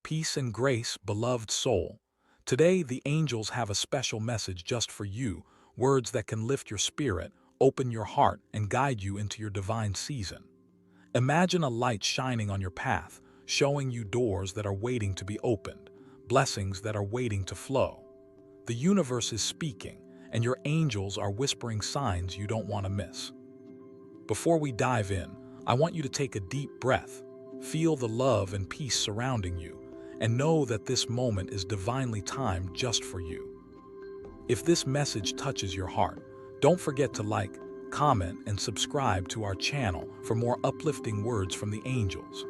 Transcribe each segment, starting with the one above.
Peace and grace, beloved soul. Today, the angels have a special message just for you, words that can lift your spirit, open your heart, and guide you into your divine season. Imagine a light shining on your path, showing you doors that are waiting to be opened, blessings that are waiting to flow. The universe is speaking, and your angels are whispering signs you don't want to miss. Before we dive in, I want you to take a deep breath, feel the love and peace surrounding you, and know that this moment is divinely timed just for you. If this message touches your heart, don't forget to like, comment, and subscribe to our channel for more uplifting words from the angels.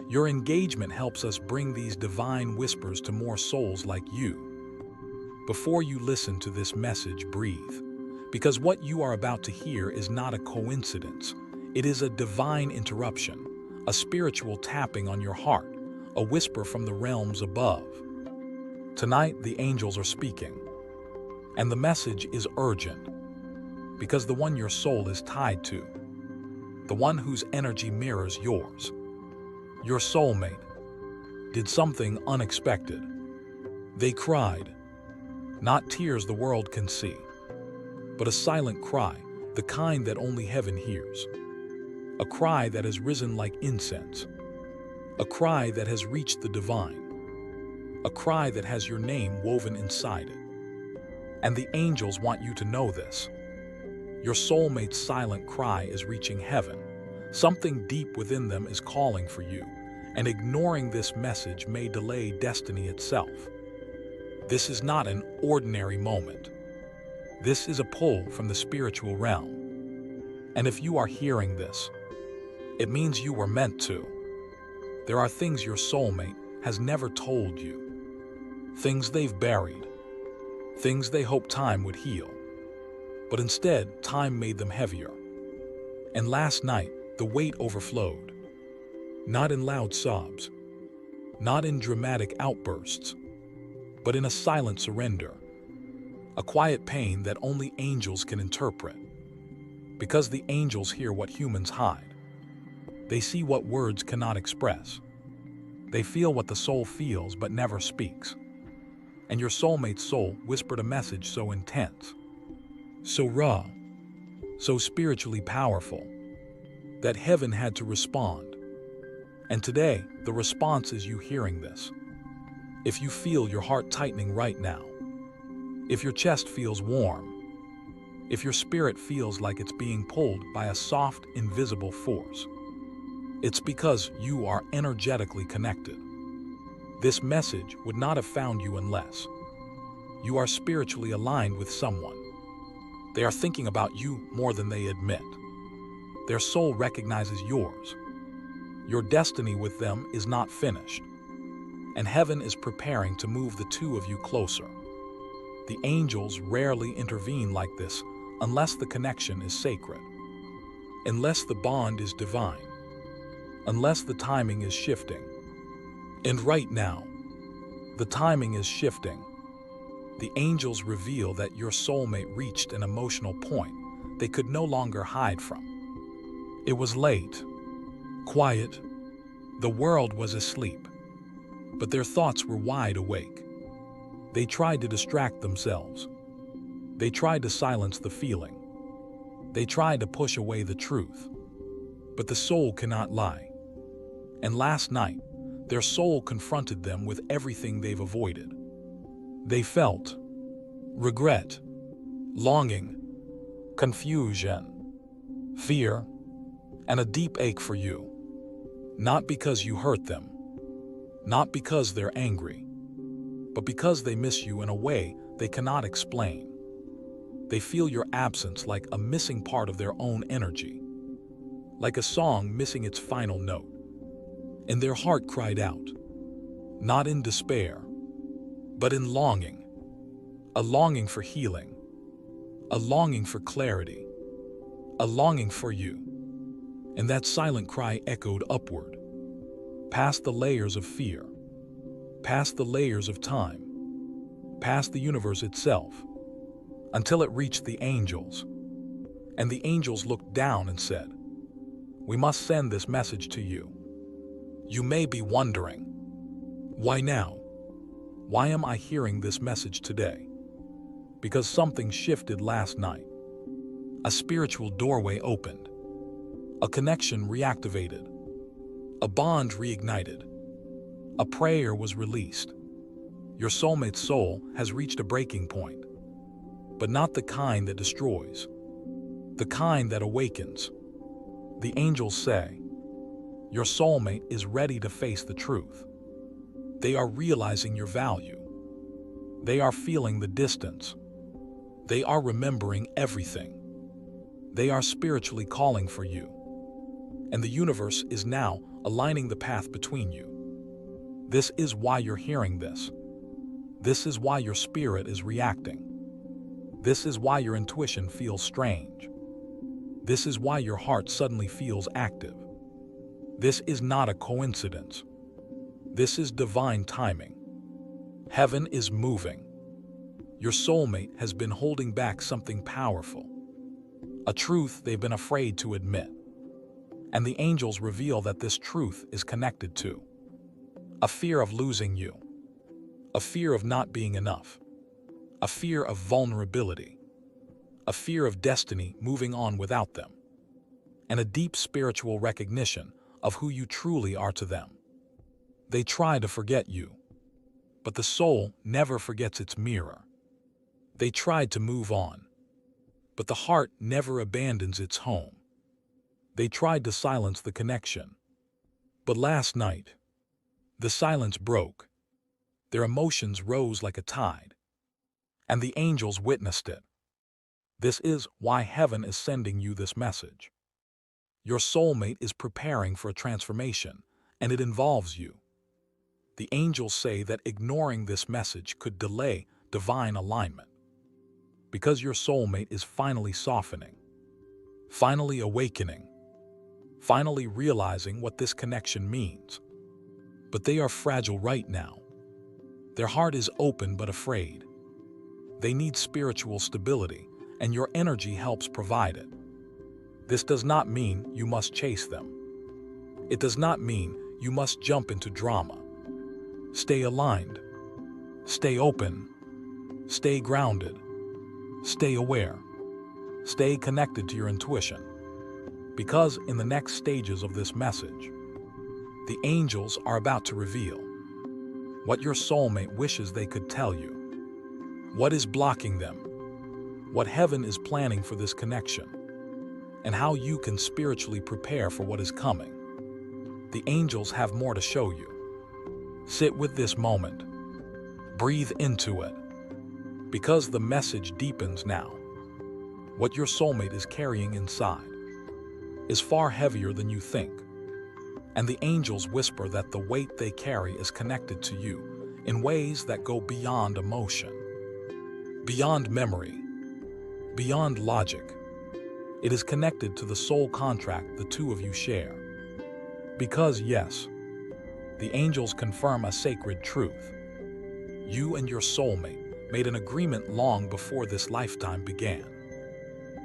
Your engagement helps us bring these divine whispers to more souls like you. Before you listen to this message, breathe, because what you are about to hear is not a coincidence. It is a divine interruption, a spiritual tapping on your heart, a whisper from the realms above. Tonight, the angels are speaking, and the message is urgent, because the one your soul is tied to, the one whose energy mirrors yours, your soulmate, did something unexpected. They cried, not tears the world can see, but a silent cry, the kind that only heaven hears. A cry that has risen like incense, a cry that has reached the divine, a cry that has your name woven inside it. And the angels want you to know this. Your soulmate's silent cry is reaching heaven. Something deep within them is calling for you, and ignoring this message may delay destiny itself. This is not an ordinary moment. This is a pull from the spiritual realm. And if you are hearing this, it means you were meant to. There are things your soulmate has never told you, things they've buried, things they hoped time would heal. But instead, time made them heavier. And last night, the weight overflowed. Not in loud sobs, not in dramatic outbursts, but in a silent surrender, a quiet pain that only angels can interpret. Because the angels hear what humans hide. They see what words cannot express. They feel what the soul feels but never speaks. And your soulmate's soul whispered a message so intense, so raw, so spiritually powerful, that heaven had to respond. And today, the response is you hearing this. If you feel your heart tightening right now, if your chest feels warm, if your spirit feels like it's being pulled by a soft, invisible force, it's because you are energetically connected. This message would not have found you unless you are spiritually aligned with someone. They are thinking about you more than they admit. Their soul recognizes yours. Your destiny with them is not finished, and heaven is preparing to move the two of you closer. The angels rarely intervene like this unless the connection is sacred, unless the bond is divine, unless the timing is shifting. And right now, the timing is shifting. The angels reveal that your soulmate reached an emotional point they could no longer hide from. It was late, quiet, the world was asleep, but their thoughts were wide awake. They tried to distract themselves. They tried to silence the feeling. They tried to push away the truth. But the soul cannot lie. And last night, their soul confronted them with everything they've avoided. They felt regret, longing, confusion, fear, and a deep ache for you. Not because you hurt them, not because they're angry, but because they miss you in a way they cannot explain. They feel your absence like a missing part of their own energy, like a song missing its final note. And their heart cried out, not in despair, but in longing. A longing for healing, a longing for clarity, a longing for you. And that silent cry echoed upward, past the layers of fear, past the layers of time, past the universe itself, until it reached the angels. And the angels looked down and said, "We must send this message to you. You may be wondering, Why now? Why am I hearing this message today? Because something shifted last night. A spiritual doorway opened. A connection reactivated. A bond reignited. A prayer was released. Your soulmate's soul has reached a breaking point, but not the kind that destroys, the kind that awakens. The angels say, your soulmate is ready to face the truth. They are realizing your value. They are feeling the distance. They are remembering everything. They are spiritually calling for you. And the universe is now aligning the path between you. This is why you're hearing this. This is why your spirit is reacting. This is why your intuition feels strange. This is why your heart suddenly feels active. This is not a coincidence. This is divine timing. Heaven is moving. Your soulmate has been holding back something powerful, a truth they've been afraid to admit. And the angels reveal that this truth is connected to a fear of losing you, a fear of not being enough, a fear of vulnerability, a fear of destiny moving on without them, and a deep spiritual recognition of who you truly are to them. They try to forget you, but the soul never forgets its mirror. They tried to move on, but the heart never abandons its home. They tried to silence the connection, but last night, the silence broke. Their emotions rose like a tide, and the angels witnessed it. This is why heaven is sending you this message. Your soulmate is preparing for a transformation, and it involves you. The angels say that ignoring this message could delay divine alignment, because your soulmate is finally softening, finally awakening, finally realizing what this connection means. But they are fragile right now. Their heart is open but afraid. They need spiritual stability, and your energy helps provide it. This does not mean you must chase them. It does not mean you must jump into drama. Stay aligned. Stay open. Stay grounded. Stay aware. Stay connected to your intuition. Because in the next stages of this message, the angels are about to reveal what your soulmate wishes they could tell you, what is blocking them, what heaven is planning for this connection, and how you can spiritually prepare for what is coming. The angels have more to show you. Sit with this moment. Breathe into it. Because the message deepens now. What your soulmate is carrying inside is far heavier than you think. And the angels whisper that the weight they carry is connected to you in ways that go beyond emotion, beyond memory, beyond logic. It is connected to the soul contract the two of you share. Because yes, the angels confirm a sacred truth. You and your soulmate made an agreement long before this lifetime began.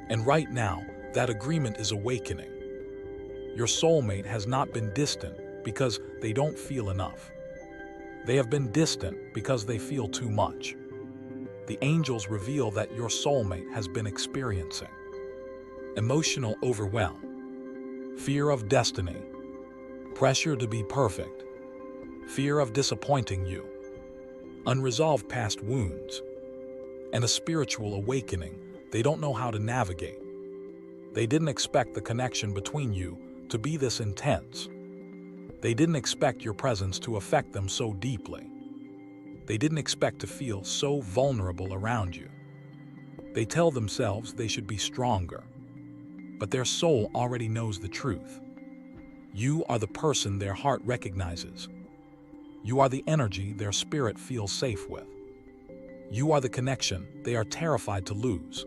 And right now, that agreement is awakening. Your soulmate has not been distant because they don't feel enough. They have been distant because they feel too much. The angels reveal that your soulmate has been experiencing emotional overwhelm, fear of destiny, pressure to be perfect, fear of disappointing you, unresolved past wounds, and a spiritual awakening they don't know how to navigate. They didn't expect the connection between you to be this intense. They didn't expect your presence to affect them so deeply. They didn't expect to feel so vulnerable around you. They tell themselves they should be stronger, but their soul already knows the truth. You are the person their heart recognizes. You are the energy their spirit feels safe with. You are the connection they are terrified to lose.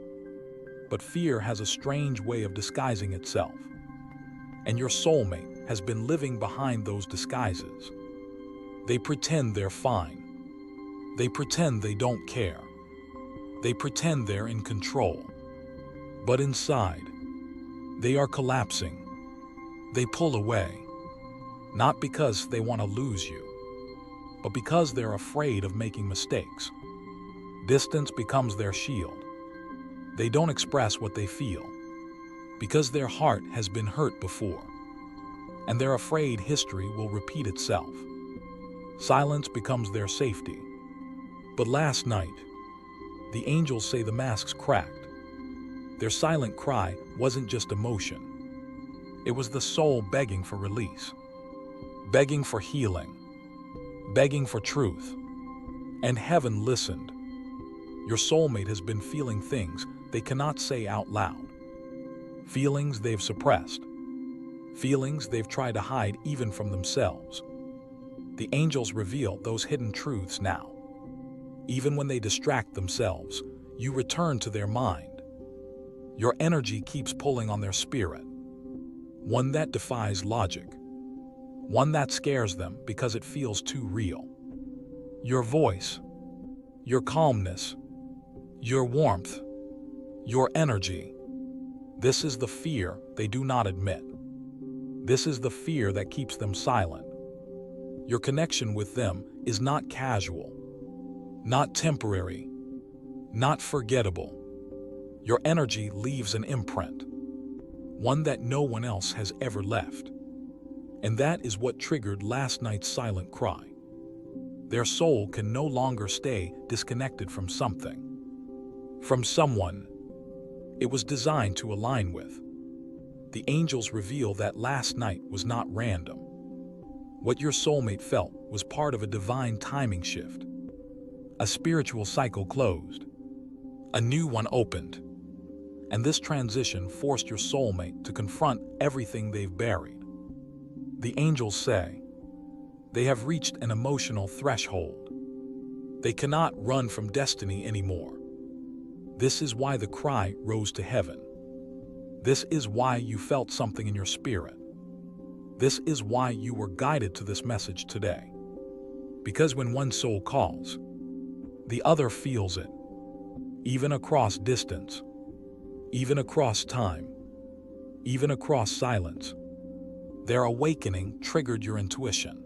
But fear has a strange way of disguising itself. And your soulmate has been living behind those disguises. They pretend they're fine. They pretend they don't care. They pretend they're in control. But inside, they are collapsing. They pull away, not because they want to lose you, but because they're afraid of making mistakes. Distance becomes their shield. They don't express what they feel, because their heart has been hurt before, and they're afraid history will repeat itself. Silence becomes their safety. But last night, the angels say the masks cracked. Their silent cry wasn't just emotion. It was the soul begging for release, begging for healing, begging for truth. And heaven listened. Your soulmate has been feeling things they cannot say out loud. Feelings they've suppressed. Feelings they've tried to hide even from themselves. The angels reveal those hidden truths now. Even when they distract themselves, you return to their mind. Your energy keeps pulling on their spirit. One that defies logic. One that scares them because it feels too real. Your voice, your calmness, your warmth, your energy. This is the fear they do not admit. This is the fear that keeps them silent. Your connection with them is not casual, not temporary, not forgettable. Your energy leaves an imprint, one that no one else has ever left. And that is what triggered last night's silent cry. Their soul can no longer stay disconnected from something, from someone it was designed to align with. The angels reveal that last night was not random. What your soulmate felt was part of a divine timing shift. A spiritual cycle closed. A new one opened. And this transition forced your soulmate to confront everything they've buried. The angels say they have reached an emotional threshold. They cannot run from destiny anymore. This is why the cry rose to heaven. This is why you felt something in your spirit. This is why you were guided to this message today. Because when one soul calls, the other feels it, even across distance, even across time, even across silence. Their awakening triggered your intuition.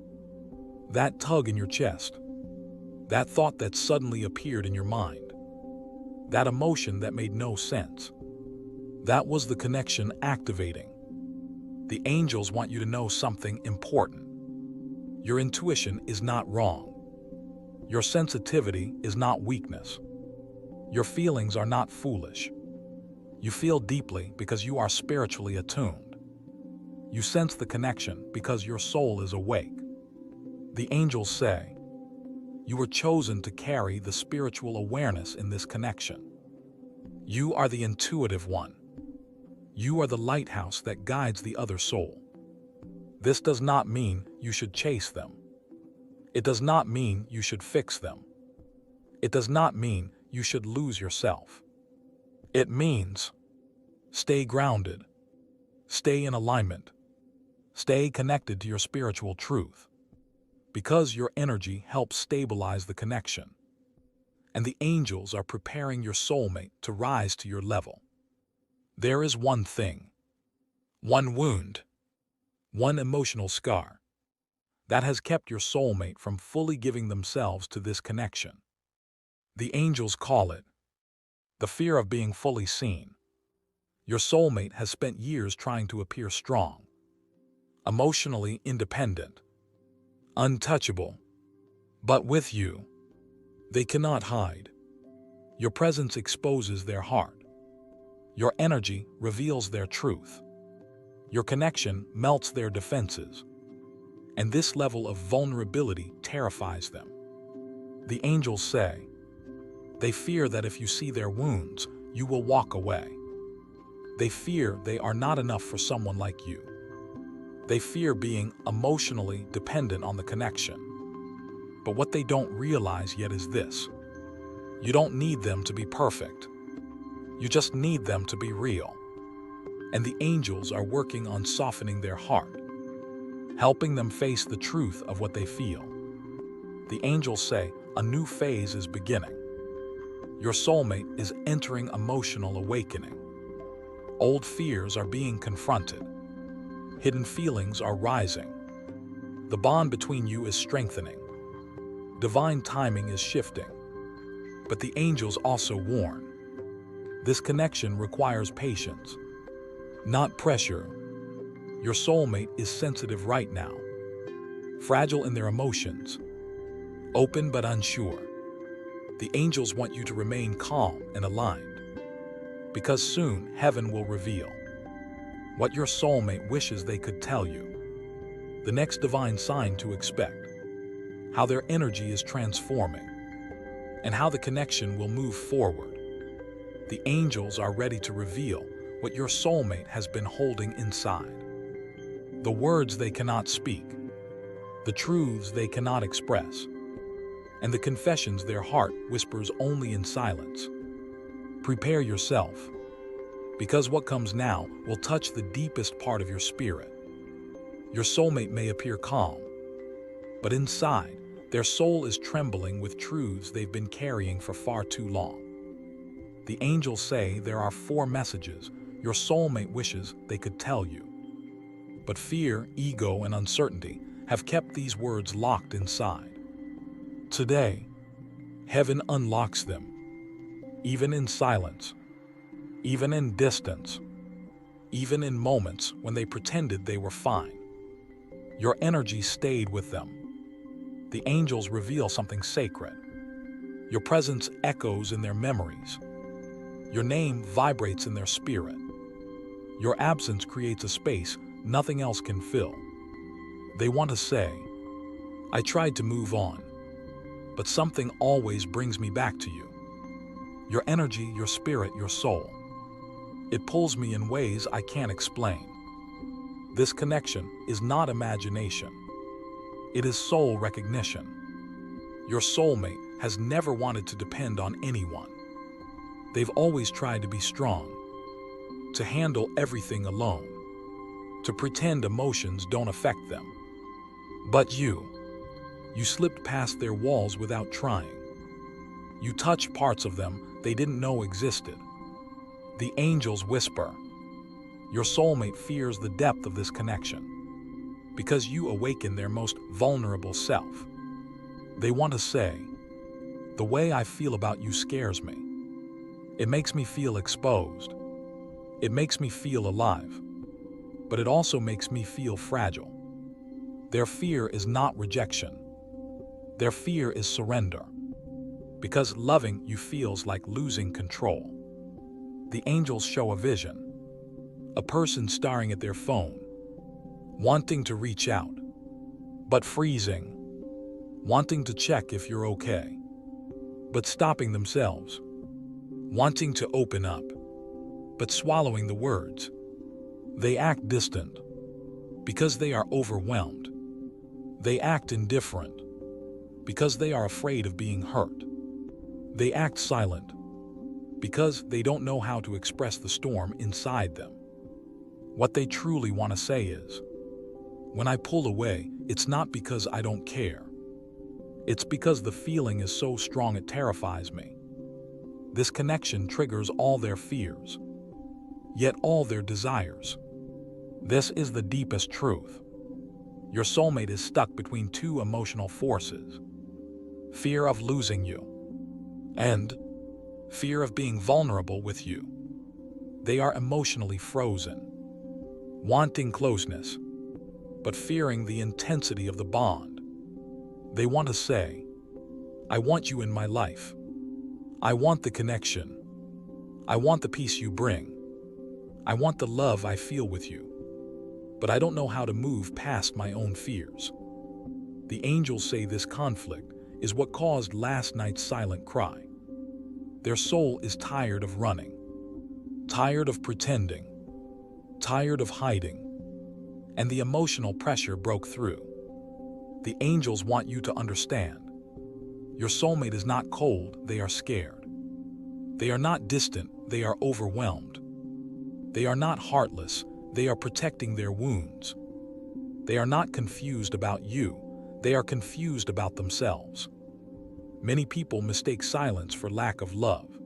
That tug in your chest, that thought that suddenly appeared in your mind, that emotion that made no sense. That was the connection activating. The angels want you to know something important. Your intuition is not wrong. Your sensitivity is not weakness. Your feelings are not foolish. You feel deeply because you are spiritually attuned. You sense the connection because your soul is awake. The angels say, you were chosen to carry the spiritual awareness in this connection. You are the intuitive one. You are the lighthouse that guides the other soul. This does not mean you should chase them. It does not mean you should fix them. It does not mean you should lose yourself. It means stay grounded, stay in alignment, stay connected to your spiritual truth, because your energy helps stabilize the connection. And the angels are preparing your soulmate to rise to your level. There is one thing, one wound, one emotional scar that has kept your soulmate from fully giving themselves to this connection. The angels call it the fear of being fully seen. Your soulmate has spent years trying to appear strong, emotionally independent, untouchable. But with you, they cannot hide. Your presence exposes their heart. Your energy reveals their truth. Your connection melts their defenses. And this level of vulnerability terrifies them. The angels say, they fear that if you see their wounds, you will walk away. They fear they are not enough for someone like you. They fear being emotionally dependent on the connection. But what they don't realize yet is this. You don't need them to be perfect. You just need them to be real. And the angels are working on softening their heart, helping them face the truth of what they feel. The angels say a new phase is beginning. Your soulmate is entering emotional awakening. Old fears are being confronted. Hidden feelings are rising. The bond between you is strengthening. Divine timing is shifting, but the angels also warn. This connection requires patience, not pressure. Your soulmate is sensitive right now, fragile in their emotions, open but unsure. The angels want you to remain calm and aligned, because soon heaven will reveal what your soulmate wishes they could tell you, the next divine sign to expect, how their energy is transforming, and how the connection will move forward. The angels are ready to reveal what your soulmate has been holding inside. The words they cannot speak, the truths they cannot express, and the confessions their heart whispers only in silence. Prepare yourself, because what comes now will touch the deepest part of your spirit. Your soulmate may appear calm, but inside, their soul is trembling with truths they've been carrying for far too long. The angels say there are 4 messages your soulmate wishes they could tell you. But fear, ego, and uncertainty have kept these words locked inside. Today, heaven unlocks them, even in silence, even in distance, even in moments when they pretended they were fine. Your energy stayed with them. The angels reveal something sacred. Your presence echoes in their memories. Your name vibrates in their spirit. Your absence creates a space nothing else can fill. They want to say, I tried to move on, but something always brings me back to you. Your energy, your spirit, your soul. It pulls me in ways I can't explain. This connection is not imagination. It is soul recognition. Your soulmate has never wanted to depend on anyone. They've always tried to be strong, to handle everything alone, to pretend emotions don't affect them. But you slipped past their walls without trying. You touched parts of them they didn't know existed. The angels whisper. Your soulmate fears the depth of this connection, because you awaken their most vulnerable self. They want to say, the way I feel about you scares me. It makes me feel exposed. It makes me feel alive. But it also makes me feel fragile. Their fear is not rejection. Their fear is surrender. Because loving you feels like losing control. The angels show a vision. A person staring at their phone, wanting to reach out, but freezing, wanting to check if you're okay, but stopping themselves, wanting to open up, but swallowing the words. They act distant because they are overwhelmed. They act indifferent because they are afraid of being hurt. They act silent because they don't know how to express the storm inside them. What they truly want to say is, when I pull away, it's not because I don't care. It's because the feeling is so strong it terrifies me. This connection triggers all their fears, yet all their desires. This is the deepest truth. Your soulmate is stuck between 2 emotional forces: fear of losing you and fear of being vulnerable with you. They are emotionally frozen, wanting closeness, but fearing the intensity of the bond. They want to say, I want you in my life. I want the connection. I want the peace you bring. I want the love I feel with you. But I don't know how to move past my own fears. The angels say this conflict is what caused last night's silent cry. Their soul is tired of running, tired of pretending, tired of hiding, and the emotional pressure broke through. The angels want you to understand. Your soulmate is not cold, they are scared. They are not distant, they are overwhelmed. They are not heartless, they are protecting their wounds. They are not confused about you, they are confused about themselves. Many people mistake silence for lack of love.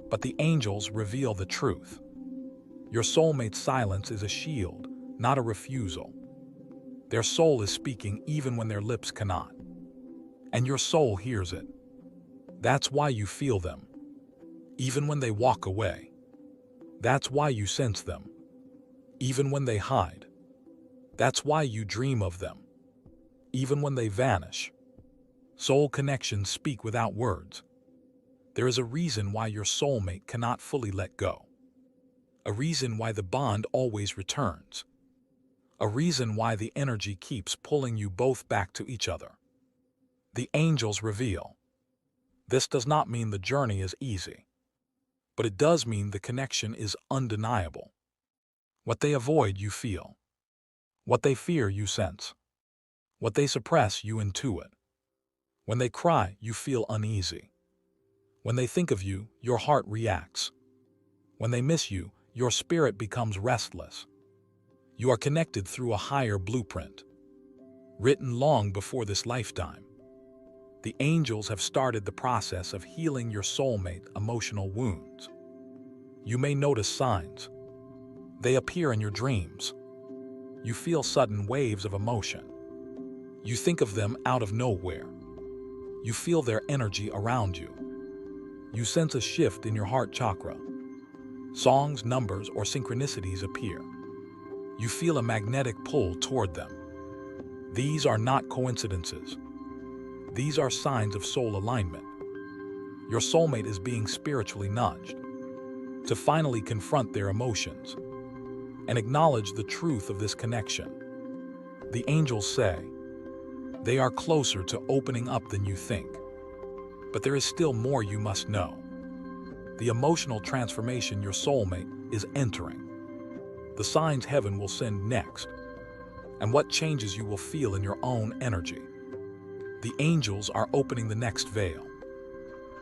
But the angels reveal the truth. Your soulmate's silence is a shield, not a refusal. Their soul is speaking even when their lips cannot. and your soul hears it. That's why you feel them, even when they walk away. That's why you sense them, even when they hide. That's why you dream of them, even when they vanish. Soul connections speak without words. There is a reason why your soulmate cannot fully let go. A reason why the bond always returns. A reason why the energy keeps pulling you both back to each other. The angels reveal. This does not mean the journey is easy, but it does mean the connection is undeniable. What they avoid, you feel. What they fear, you sense. What they suppress, you intuit. When they cry, you feel uneasy. When they think of you, your heart reacts. When they miss you, your spirit becomes restless. You are connected through a higher blueprint, written long before this lifetime. The angels have started the process of healing your soulmate emotional wounds. You may notice signs. They appear in your dreams. You feel sudden waves of emotion. You think of them out of nowhere. You feel their energy around you. You sense a shift in your heart chakra. Songs, numbers, or synchronicities appear. You feel a magnetic pull toward them. These are not coincidences. These are signs of soul alignment. Your soulmate is being spiritually nudged to finally confront their emotions and acknowledge the truth of this connection. The angels say they are closer to opening up than you think. But there is still more you must know. The emotional transformation your soulmate is entering. The signs heaven will send next. And what changes you will feel in your own energy. The angels are opening the next veil.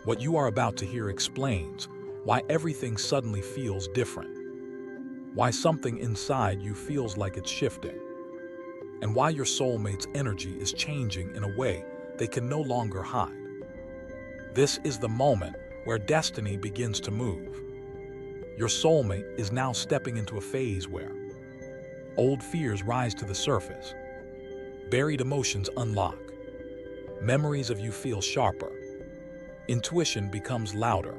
What you are about to hear explains why everything suddenly feels different. Why something inside you feels like it's shifting. And why your soulmate's energy is changing in a way they can no longer hide. This is the moment where destiny begins to move. Your soulmate is now stepping into a phase where old fears rise to the surface, buried emotions unlock, memories of you feel sharper, intuition becomes louder,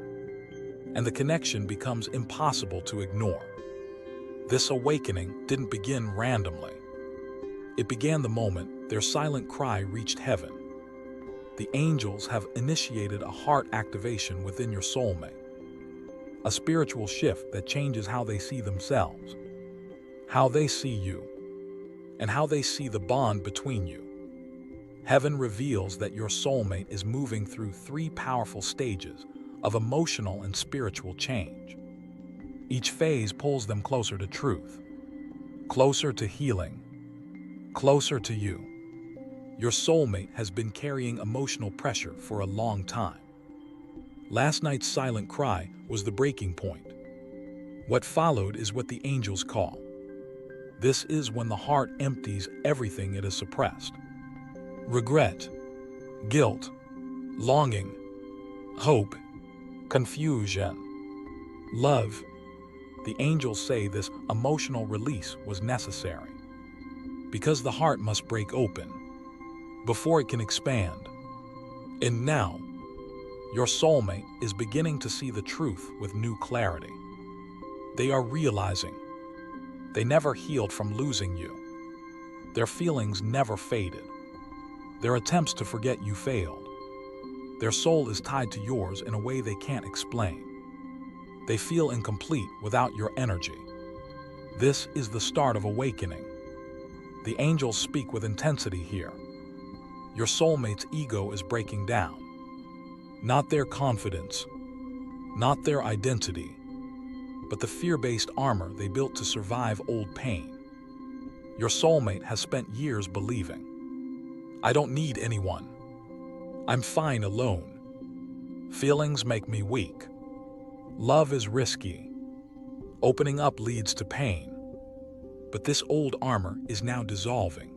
and the connection becomes impossible to ignore. This awakening didn't begin randomly. It began the moment their silent cry reached heaven. The angels have initiated a heart activation within your soulmate, a spiritual shift that changes how they see themselves, how they see you, and how they see the bond between you. Heaven reveals that your soulmate is moving through 3 powerful stages of emotional and spiritual change. Each phase pulls them closer to truth, closer to healing, closer to you. Your soulmate has been carrying emotional pressure for a long time. Last night's silent cry was the breaking point. What followed is what the angels call. This is when the heart empties everything it has suppressed. Regret, guilt, longing, hope, confusion, love. The angels say this emotional release was necessary because the heart must break open before it can expand. And now, your soulmate is beginning to see the truth with new clarity. They are realizing they never healed from losing you. Their feelings never faded. Their attempts to forget you failed. Their soul is tied to yours in a way they can't explain. They feel incomplete without your energy. This is the start of awakening. The angels speak with intensity here. Your soulmate's ego is breaking down. Not their confidence, not their identity, but the fear-based armor they built to survive old pain. Your soulmate has spent years believing, I don't need anyone. I'm fine alone. Feelings make me weak. Love is risky. Opening up leads to pain. But this old armor is now dissolving.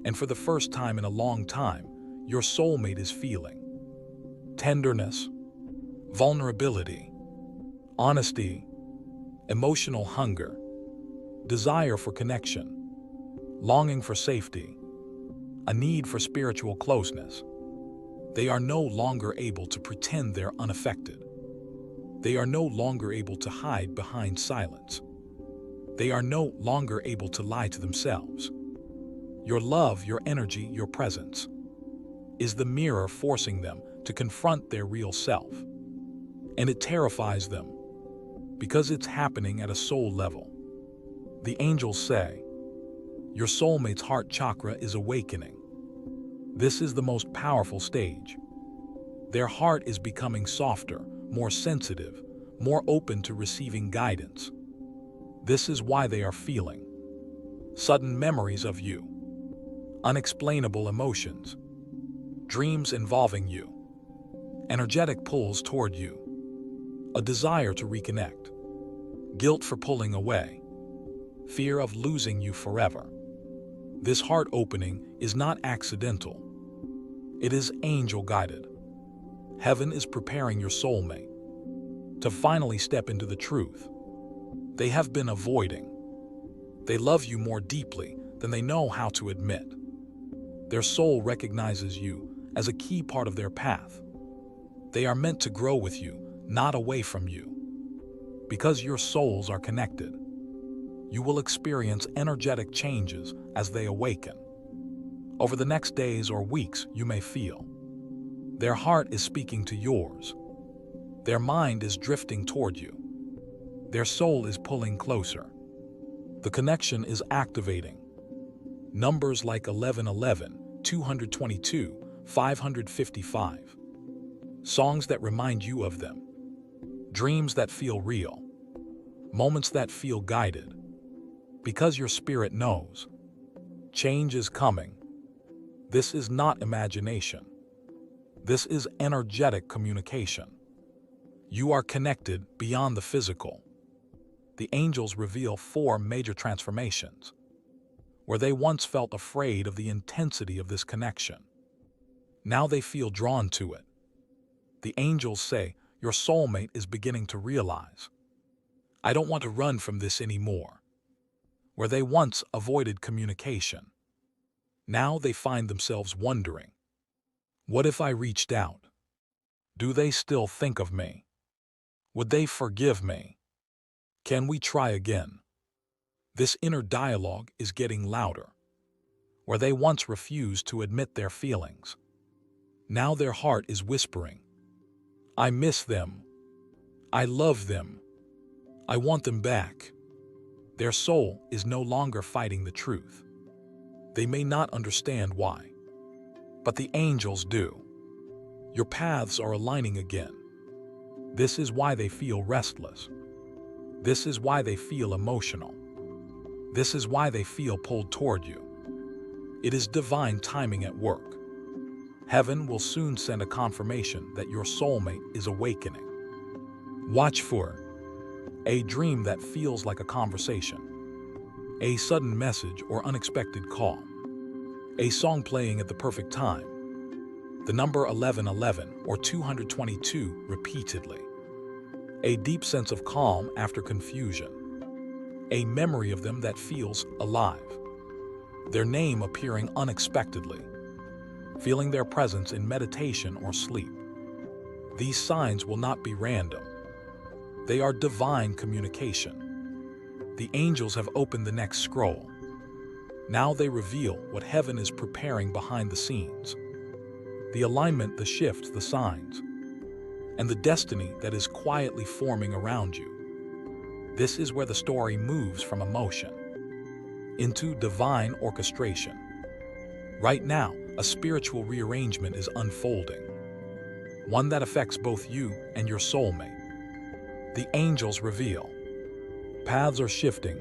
And for the first time in a long time, your soulmate is feeling tenderness, vulnerability, honesty, emotional hunger, desire for connection, longing for safety, a need for spiritual closeness. They are no longer able to pretend they're unaffected. They are no longer able to hide behind silence. They are no longer able to lie to themselves. Your love, your energy, your presence is the mirror forcing them to confront their real self. And it terrifies them because it's happening at a soul level. The angels say, your soulmate's heart chakra is awakening. This is the most powerful stage. Their heart is becoming softer, more sensitive, more open to receiving guidance. This is why they are feeling sudden memories of you, unexplainable emotions, dreams involving you, energetic pulls toward you, a desire to reconnect, guilt for pulling away, fear of losing you forever. This heart opening is not accidental. It is angel-guided. Heaven is preparing your soulmate to finally step into the truth they have been avoiding. They love you more deeply than they know how to admit. Their soul recognizes you as a key part of their path. They are meant to grow with you, not away from you. Because your souls are connected, you will experience energetic changes as they awaken. Over the next days or weeks, you may feel their heart is speaking to yours. Their mind is drifting toward you. Their soul is pulling closer. The connection is activating. Numbers like 1111, 222, 555. Songs that remind you of them. Dreams that feel real. Moments that feel guided. Because your spirit knows. Change is coming. This is not imagination. This is energetic communication. You are connected beyond the physical. The angels reveal 4 major transformations, where they once felt afraid of the intensity of this connection. Now they feel drawn to it. The angels say, your soulmate is beginning to realize, I don't want to run from this anymore. Where they once avoided communication, now they find themselves wondering, what if I reached out? Do they still think of me? Would they forgive me? Can we try again? This inner dialogue is getting louder. Where they once refused to admit their feelings, now their heart is whispering, I miss them. I love them. I want them back. Their soul is no longer fighting the truth. They may not understand why, but the angels do. Your paths are aligning again. This is why they feel restless. This is why they feel emotional. This is why they feel pulled toward you. It is divine timing at work. Heaven will soon send a confirmation that your soulmate is awakening. Watch for a dream that feels like a conversation, a sudden message or unexpected call, a song playing at the perfect time, the number 1111 or 222 repeatedly, a deep sense of calm after confusion, a memory of them that feels alive, their name appearing unexpectedly, feeling their presence in meditation or sleep. These signs will not be random. They are divine communication. The angels have opened the next scroll. Now they reveal what heaven is preparing behind the scenes. The alignment, the shift, the signs, and the destiny that is quietly forming around you. This is where the story moves from emotion into divine orchestration. Right now, a spiritual rearrangement is unfolding, one that affects both you and your soulmate. The angels reveal. Paths are shifting.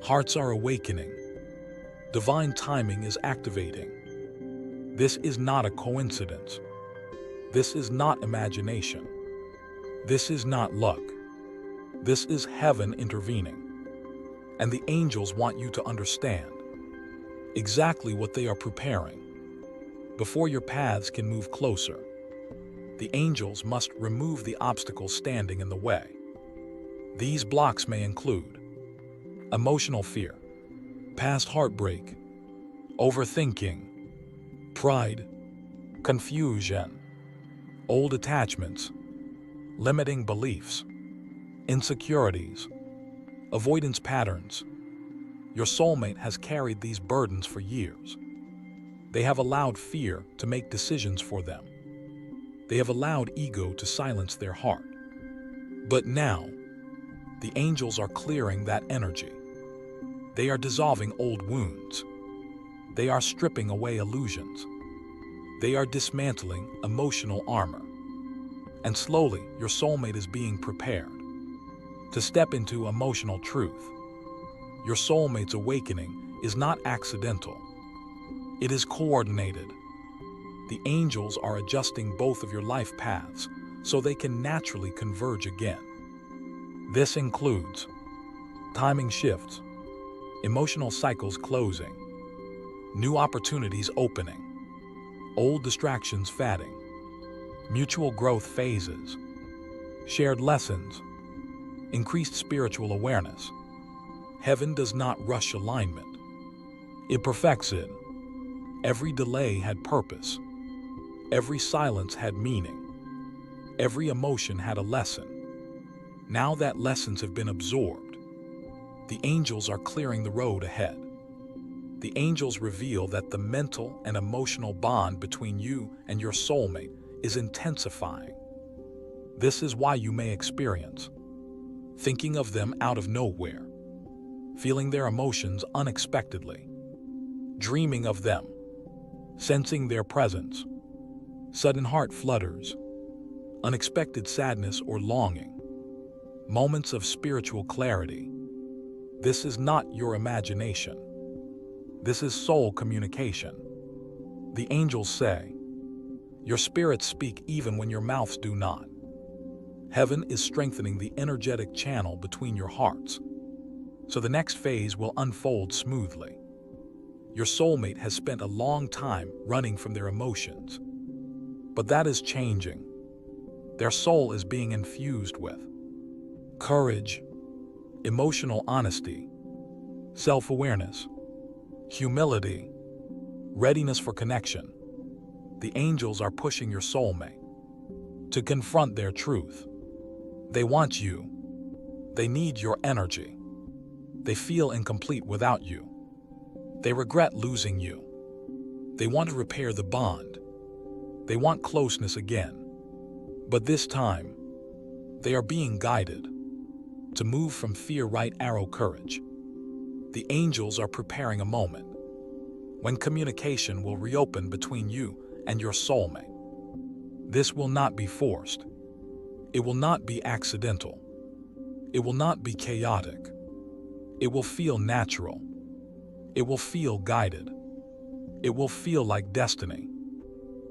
Hearts are awakening. Divine timing is activating. This is not a coincidence. This is not imagination. This is not luck. This is heaven intervening. And the angels want you to understand exactly what they are preparing. Before your paths can move closer, the angels must remove the obstacles standing in the way. These blocks may include emotional fear, past heartbreak, overthinking, pride, confusion, old attachments, limiting beliefs, insecurities, avoidance patterns. Your soulmate has carried these burdens for years. They have allowed fear to make decisions for them. They have allowed ego to silence their heart. But now, the angels are clearing that energy. They are dissolving old wounds. They are stripping away illusions. They are dismantling emotional armor. And slowly, your soulmate is being prepared to step into emotional truth. Your soulmate's awakening is not accidental. It is coordinated. The angels are adjusting both of your life paths so they can naturally converge again. This includes timing shifts, emotional cycles closing, new opportunities opening, old distractions fading, mutual growth phases, shared lessons, increased spiritual awareness. Heaven does not rush alignment. It perfects it. Every delay had purpose. Every silence had meaning. Every emotion had a lesson. Now that lessons have been absorbed, the angels are clearing the road ahead. The angels reveal that the mental and emotional bond between you and your soulmate is intensifying. This is why you may experience thinking of them out of nowhere, feeling their emotions unexpectedly, dreaming of them, sensing their presence, sudden heart flutters, unexpected sadness or longing, moments of spiritual clarity. This is not your imagination. This is soul communication. The angels say, your spirits speak even when your mouths do not. Heaven is strengthening the energetic channel between your hearts, so the next phase will unfold smoothly. Your soulmate has spent a long time running from their emotions, but that is changing. Their soul is being infused with courage, emotional honesty, self-awareness, humility, readiness for connection. The angels are pushing your soulmate to confront their truth. They want you. They need your energy. They feel incomplete without you. They regret losing you. They want to repair the bond. They want closeness again. But this time, they are being guided to move from fear right arrow courage. The angels are preparing a moment when communication will reopen between you and your soulmate. This will not be forced. It will not be accidental. It will not be chaotic. It will feel natural. It will feel guided. It will feel like destiny.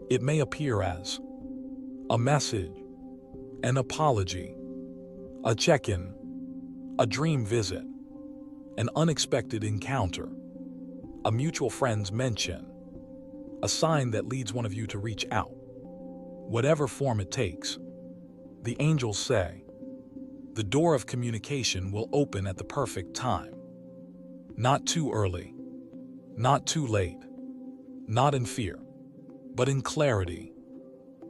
It may appear as a message, an apology, a check-in, a dream visit, an unexpected encounter, a mutual friend's mention, a sign that leads one of you to reach out. Whatever form it takes, the angels say, the door of communication will open at the perfect time. Not too early, not too late, not in fear, but in clarity.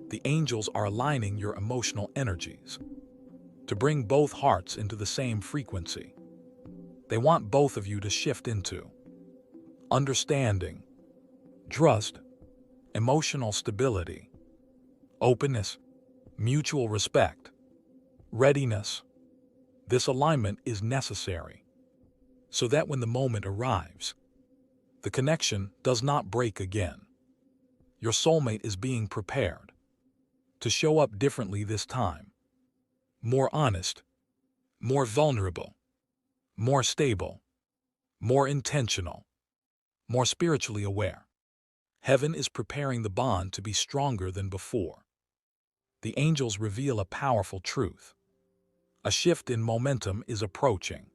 The angels are aligning your emotional energies to bring both hearts into the same frequency. They want both of you to shift into understanding, trust, emotional stability, openness, mutual respect, readiness. This alignment is necessary so that when the moment arrives, the connection does not break again. Your soulmate is being prepared to show up differently this time. More honest, more vulnerable, more stable, more intentional, more spiritually aware. Heaven is preparing the bond to be stronger than before. The angels reveal a powerful truth. A shift in momentum is approaching.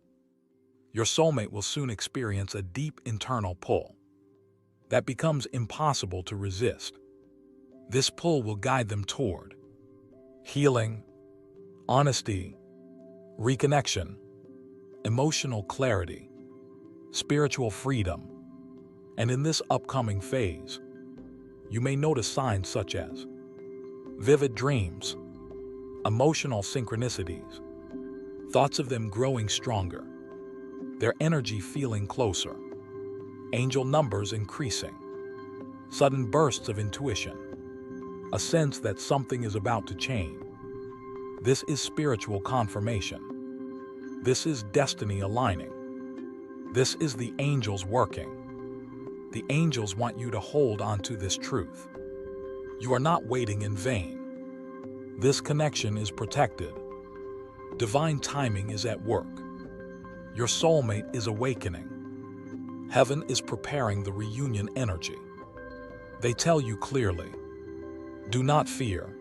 Your soulmate will soon experience a deep internal pull that becomes impossible to resist. This pull will guide them toward healing, honesty, reconnection, emotional clarity, spiritual freedom. And in this upcoming phase, You may notice signs such as vivid dreams, emotional synchronicities, thoughts of them growing stronger, their energy feeling closer, angel numbers increasing, sudden bursts of intuition, a sense that something is about to change. This is spiritual confirmation. This is destiny aligning. This is the angels working. The angels want you to hold on to this truth. You are not waiting in vain. This connection is protected. Divine timing is at work. Your soulmate is awakening. Heaven is preparing the reunion energy. They tell you clearly, do not fear.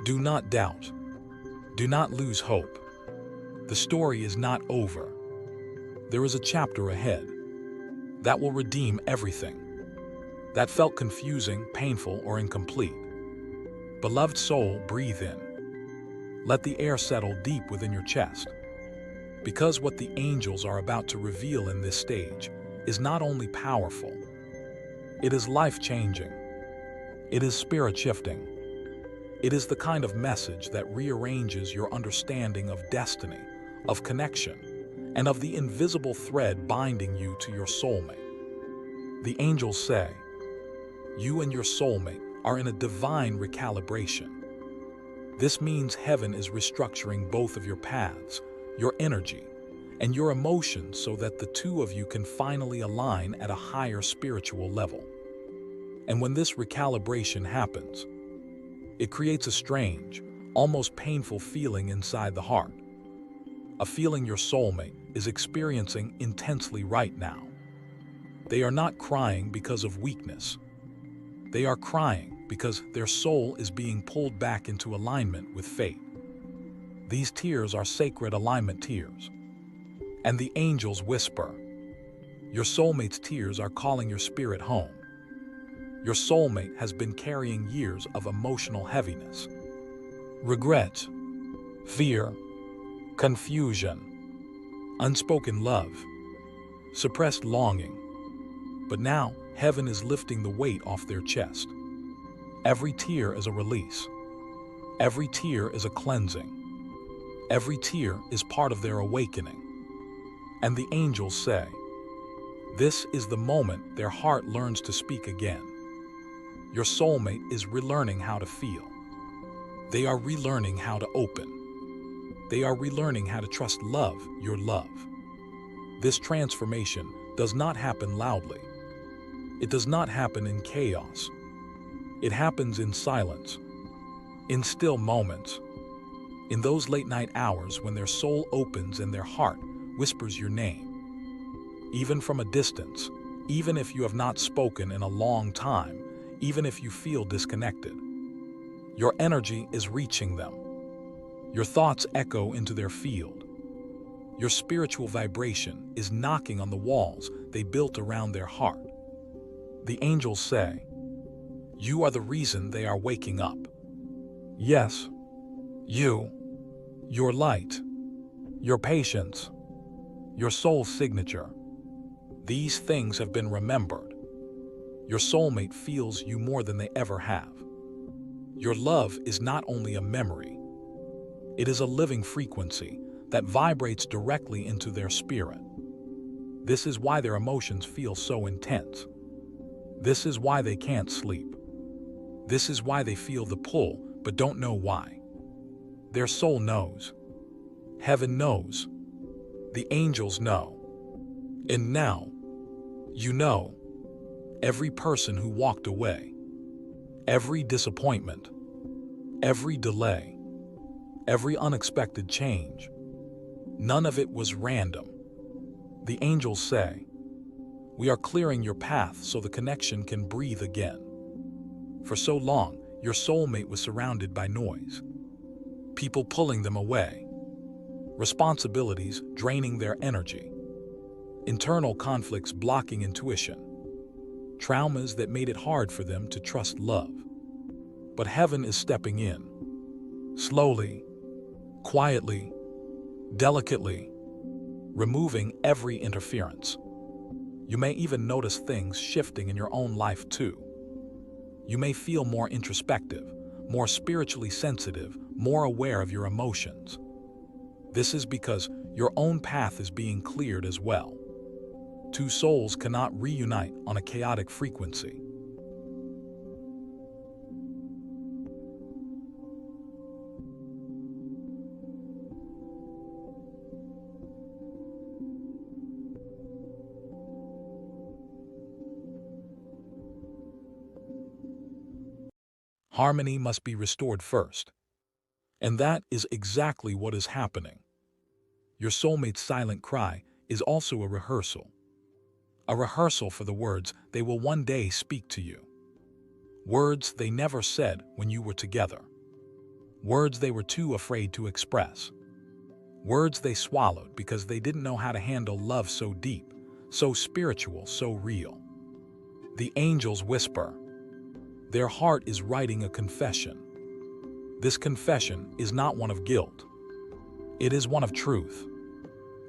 Do not doubt. Do not lose hope. The story is not over. There is a chapter ahead that will redeem everything that felt confusing, painful, or incomplete. Beloved soul, breathe in. Let the air settle deep within your chest. Because what the angels are about to reveal in this stage is not only powerful, it is life-changing. It is spirit-shifting. It is the kind of message that rearranges your understanding of destiny, of connection, and of the invisible thread binding you to your soulmate. The angels say, you and your soulmate are in a divine recalibration. This means heaven is restructuring both of your paths, your energy, and your emotions so that the two of you can finally align at a higher spiritual level. And when this recalibration happens, it creates a strange, almost painful feeling inside the heart. A feeling your soulmate is experiencing intensely right now. They are not crying because of weakness. They are crying because their soul is being pulled back into alignment with fate. These tears are sacred alignment tears. And the angels whisper, your soulmate's tears are calling your spirit home. Your soulmate has been carrying years of emotional heaviness, regret, fear, confusion, unspoken love, suppressed longing. But now, heaven is lifting the weight off their chest. Every tear is a release. Every tear is a cleansing. Every tear is part of their awakening. And the angels say, this is the moment their heart learns to speak again. Your soulmate is relearning how to feel. They are relearning how to open. They are relearning how to trust love, your love. This transformation does not happen loudly. It does not happen in chaos. It happens in silence, in still moments, in those late-night hours when their soul opens and their heart whispers your name. Even from a distance, even if you have not spoken in a long time, even if you feel disconnected, your energy is reaching them. Your thoughts echo into their field. Your spiritual vibration is knocking on the walls they built around their heart. The angels say, you are the reason they are waking up. Yes, you, your light, your patience, your soul's signature. These things have been remembered. Your soulmate feels you more than they ever have. Your love is not only a memory, it is a living frequency that vibrates directly into their spirit. This is why their emotions feel so intense. This is why they can't sleep. This is why they feel the pull but don't know why. Their soul knows. Heaven knows. The angels know. And now, you know, every person who walked away, every disappointment, every delay, every unexpected change, none of it was random. The angels say, we are clearing your path so the connection can breathe again. For so long, your soulmate was surrounded by noise, people pulling them away, responsibilities draining their energy, internal conflicts blocking intuition, traumas that made it hard for them to trust love. But heaven is stepping in, slowly, quietly, delicately, removing every interference. You may even notice things shifting in your own life too. You may feel more introspective, more spiritually sensitive, more aware of your emotions. This is because your own path is being cleared as well. Two souls cannot reunite on a chaotic frequency. Harmony must be restored first. And that is exactly what is happening. Your soulmate's silent cry is also a rehearsal for the words they will one day speak to you. Words they never said when you were together. Words they were too afraid to express. Words they swallowed because they didn't know how to handle love so deep, so spiritual, so real. The angels whisper. Their heart is writing a confession. This confession is not one of guilt. It is one of truth.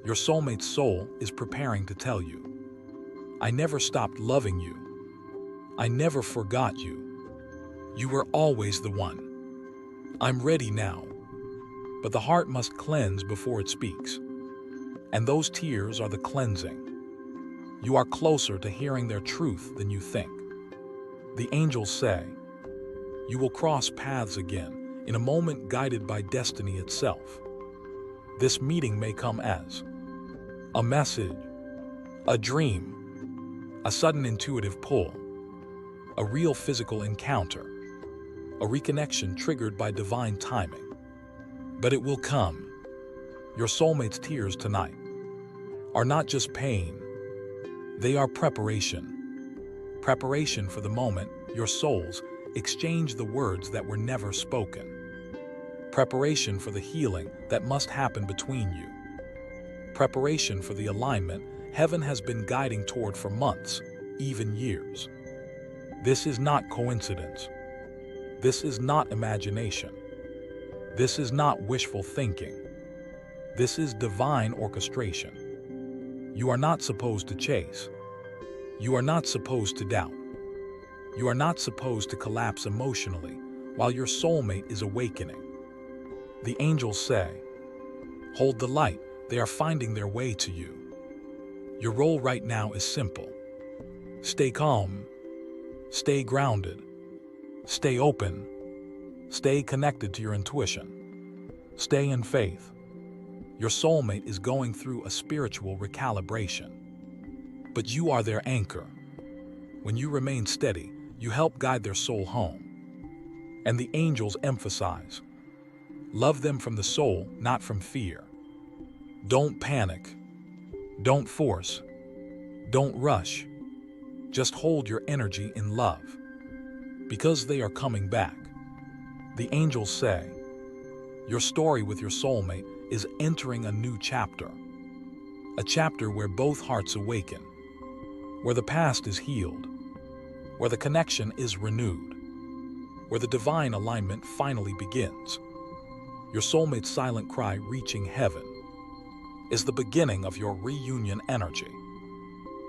Your soulmate's soul is preparing to tell you, I never stopped loving you. I never forgot you. You were always the one. I'm ready now. But the heart must cleanse before it speaks. And those tears are the cleansing. You are closer to hearing their truth than you think. The angels say, you will cross paths again in a moment guided by destiny itself. This meeting may come as a message, a dream, a sudden intuitive pull, a real physical encounter, a reconnection triggered by divine timing. But it will come. Your soulmate's tears tonight are not just pain, they are preparation. Preparation for the moment your souls exchange the words that were never spoken. Preparation for the healing that must happen between you. Preparation for the alignment heaven has been guiding toward for months, even years. This is not coincidence. This is not imagination. This is not wishful thinking. This is divine orchestration. You are not supposed to chase. You are not supposed to doubt. You are not supposed to collapse emotionally while your soulmate is awakening. The angels say, hold the light, they are finding their way to you. Your role right now is simple. Stay calm, stay grounded, stay open, stay connected to your intuition, stay in faith. Your soulmate is going through a spiritual recalibration, but you are their anchor. When you remain steady, you help guide their soul home. And the angels emphasize, love them from the soul, not from fear. Don't panic. Don't force. Don't rush. Just hold your energy in love. Because they are coming back. The angels say, your story with your soulmate is entering a new chapter. A chapter where both hearts awaken. Where the past is healed. Where the connection is renewed. Where the divine alignment finally begins. Your soulmate's silent cry reaching heaven is the beginning of your reunion energy.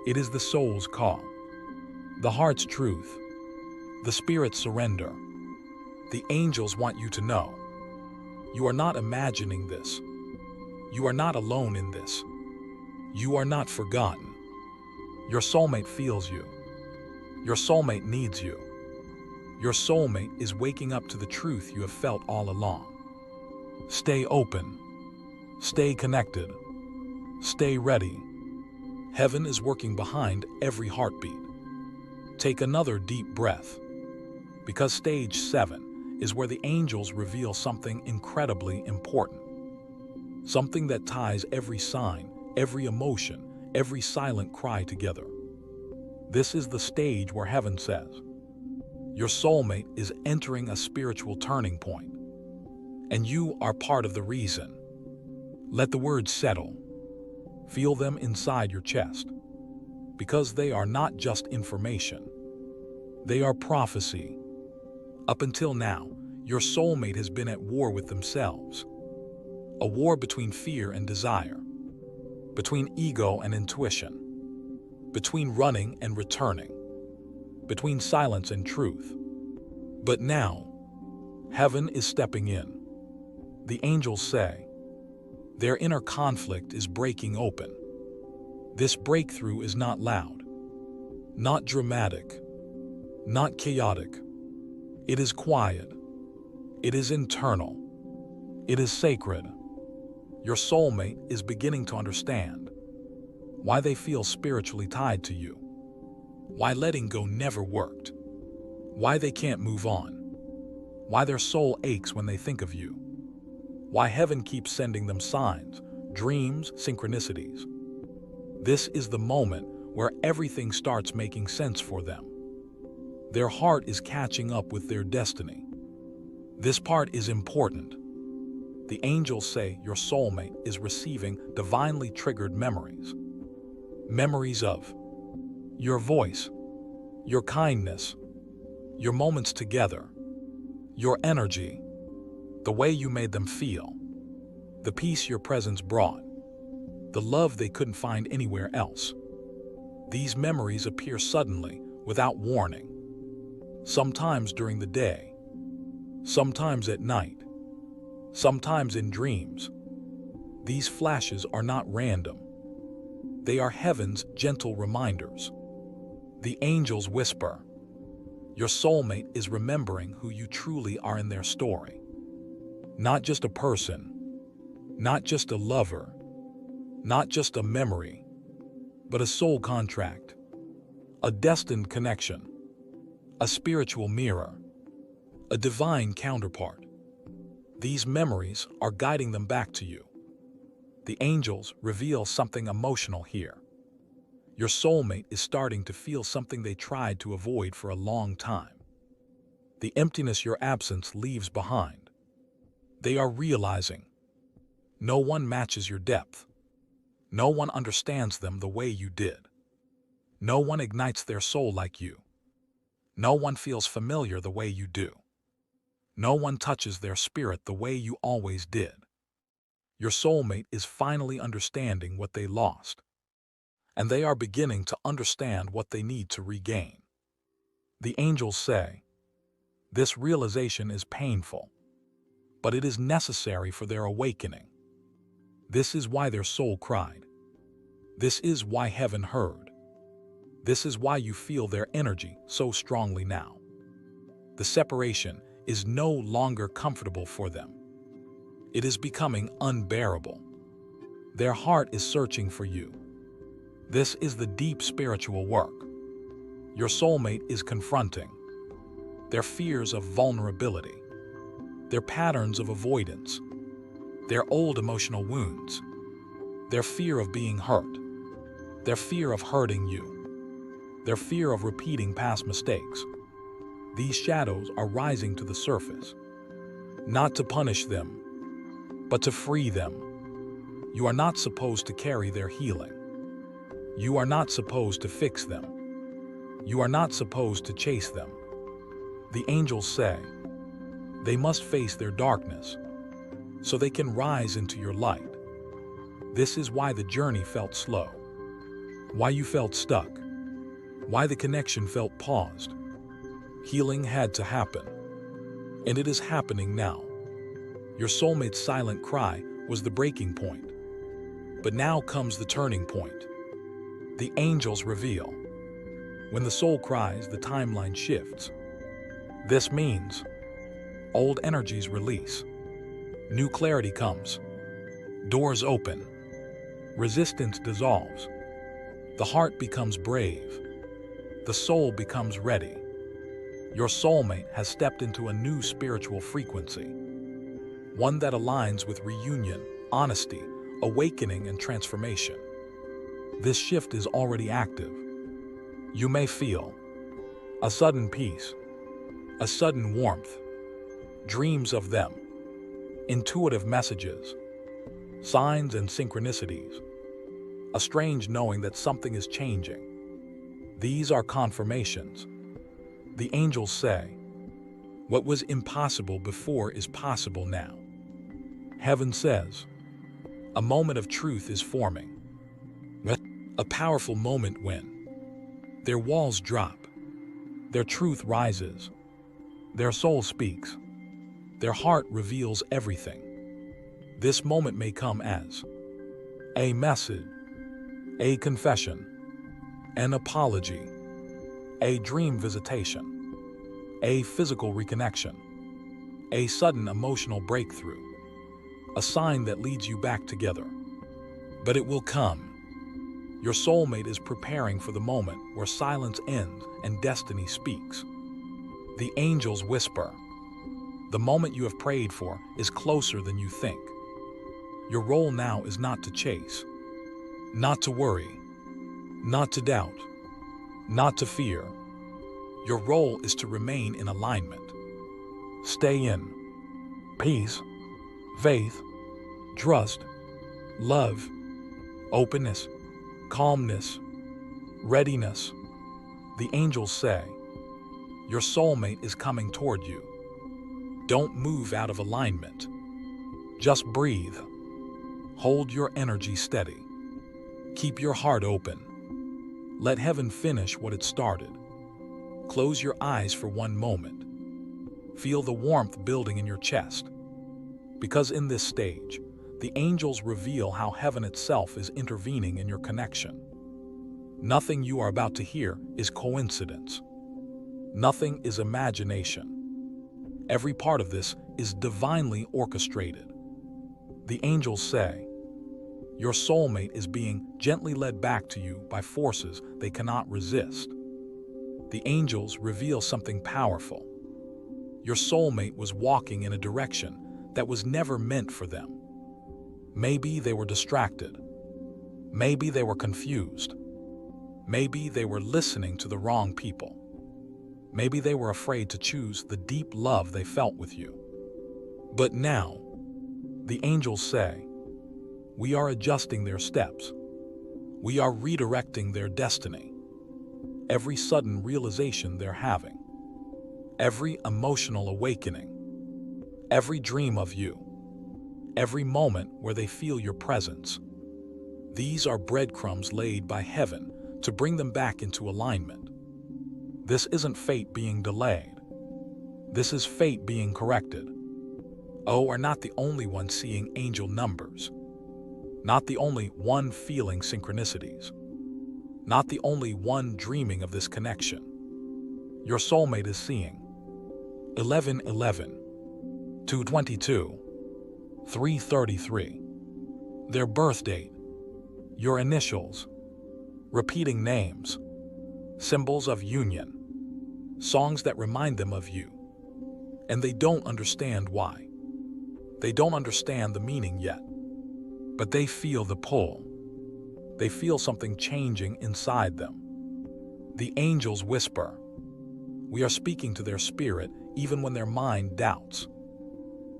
It is the soul's call, the heart's truth, the spirit's surrender. The angels want you to know, you are not imagining this. You are not alone in this. You are not forgotten. Your soulmate feels you. Your soulmate needs you. Your soulmate is waking up to the truth you have felt all along. Stay open. Stay connected. Stay ready. Heaven is working behind every heartbeat. Take another deep breath. Because stage 7 is where the angels reveal something incredibly important. Something that ties every sign, every emotion, every silent cry together. This is the stage where heaven says, your soulmate is entering a spiritual turning point, and you are part of the reason. Let the words settle. Feel them inside your chest, because they are not just information. They are prophecy. Up until now, your soulmate has been at war with themselves. A war between fear and desire, between ego and intuition, between running and returning, between silence and truth. But now, heaven is stepping in. The angels say, their inner conflict is breaking open. This breakthrough is not loud, not dramatic, not chaotic. It is quiet. It is internal. It is sacred. Your soulmate is beginning to understand why they feel spiritually tied to you, why letting go never worked, why they can't move on, why their soul aches when they think of you, why heaven keeps sending them signs, dreams, synchronicities. This is the moment where everything starts making sense for them. Their heart is catching up with their destiny. This part is important. The angels say your soulmate is receiving divinely triggered memories. Memories of your voice, your kindness, your moments together, your energy, the way you made them feel, the peace your presence brought, the love they couldn't find anywhere else. These memories appear suddenly, without warning. Sometimes during the day, sometimes at night, sometimes in dreams. These flashes are not random. They are heaven's gentle reminders. The angels whisper, your soulmate is remembering who you truly are in their story. Not just a person, not just a lover, not just a memory, but a soul contract, a destined connection, a spiritual mirror, a divine counterpart. These memories are guiding them back to you. The angels reveal something emotional here. Your soulmate is starting to feel something they tried to avoid for a long time. The emptiness your absence leaves behind. They are realizing no one matches your depth. No one understands them the way you did. No one ignites their soul like you. No one feels familiar the way you do. No one touches their spirit the way you always did. Your soulmate is finally understanding what they lost, and they are beginning to understand what they need to regain. The angels say, this realization is painful, but it is necessary for their awakening. This is why their soul cried. This is why heaven heard. This is why you feel their energy so strongly now. The separation is no longer comfortable for them. It is becoming unbearable. Their heart is searching for you. This is the deep spiritual work your soulmate is confronting. Their fears of vulnerability, their patterns of avoidance, their old emotional wounds, their fear of being hurt, their fear of hurting you, their fear of repeating past mistakes. These shadows are rising to the surface, not to punish them, but to free them. You are not supposed to carry their healing. You are not supposed to fix them. You are not supposed to chase them. The angels say they must face their darkness so they can rise into your light. This is why the journey felt slow, why you felt stuck, why the connection felt paused. Healing had to happen, and it is happening now. Your soulmate's silent cry was the breaking point, but now comes the turning point. The angels reveal. When the soul cries, the timeline shifts. This means old energies release. New clarity comes. Doors open. Resistance dissolves. The heart becomes brave. The soul becomes ready. Your soulmate has stepped into a new spiritual frequency, one that aligns with reunion, honesty, awakening, and transformation. This shift is already active. You may feel a sudden peace, a sudden warmth, dreams of them, intuitive messages, signs and synchronicities, a strange knowing that something is changing. These are confirmations. The angels say, what was impossible before is possible now. Heaven says, a moment of truth is forming. A powerful moment when their walls drop, their truth rises, Their soul speaks. Their heart reveals everything. This moment may come as a message, a confession, an apology, a dream visitation, a physical reconnection, a sudden emotional breakthrough, a sign that leads you back together. But it will come. Your soulmate is preparing for the moment where silence ends and destiny speaks. The angels whisper. The moment you have prayed for is closer than you think. Your role now is not to chase, not to worry, not to doubt, not to fear. Your role is to remain in alignment. Stay in peace, faith, trust, love, openness, calmness, readiness. The angels say, your soulmate is coming toward you. Don't move out of alignment. Just breathe. Hold your energy steady. Keep your heart open. Let heaven finish what it started. Close your eyes for one moment. Feel the warmth building in your chest. Because in this stage, the angels reveal how heaven itself is intervening in your connection. Nothing you are about to hear is coincidence. Nothing is imagination. Every part of this is divinely orchestrated. The angels say, your soulmate is being gently led back to you by forces they cannot resist. The angels reveal something powerful. Your soulmate was walking in a direction that was never meant for them. Maybe they were distracted. Maybe they were confused. Maybe they were listening to the wrong people. Maybe they were afraid to choose the deep love they felt with you. But now, the angels say, we are adjusting their steps. We are redirecting their destiny. Every sudden realization they're having, every emotional awakening, every dream of you, every moment where they feel your presence. These are breadcrumbs laid by heaven to bring them back into alignment. This isn't fate being delayed. This is fate being corrected. Oh, are not the only one seeing angel numbers. Not the only one feeling synchronicities. Not the only one dreaming of this connection. Your soulmate is seeing 1111, 222, 333. Their birth date, your initials, repeating names, symbols of union, songs that remind them of you. And they don't understand why. They don't understand the meaning yet. But they feel the pull. They feel something changing inside them. The angels whisper. We are speaking to their spirit even when their mind doubts.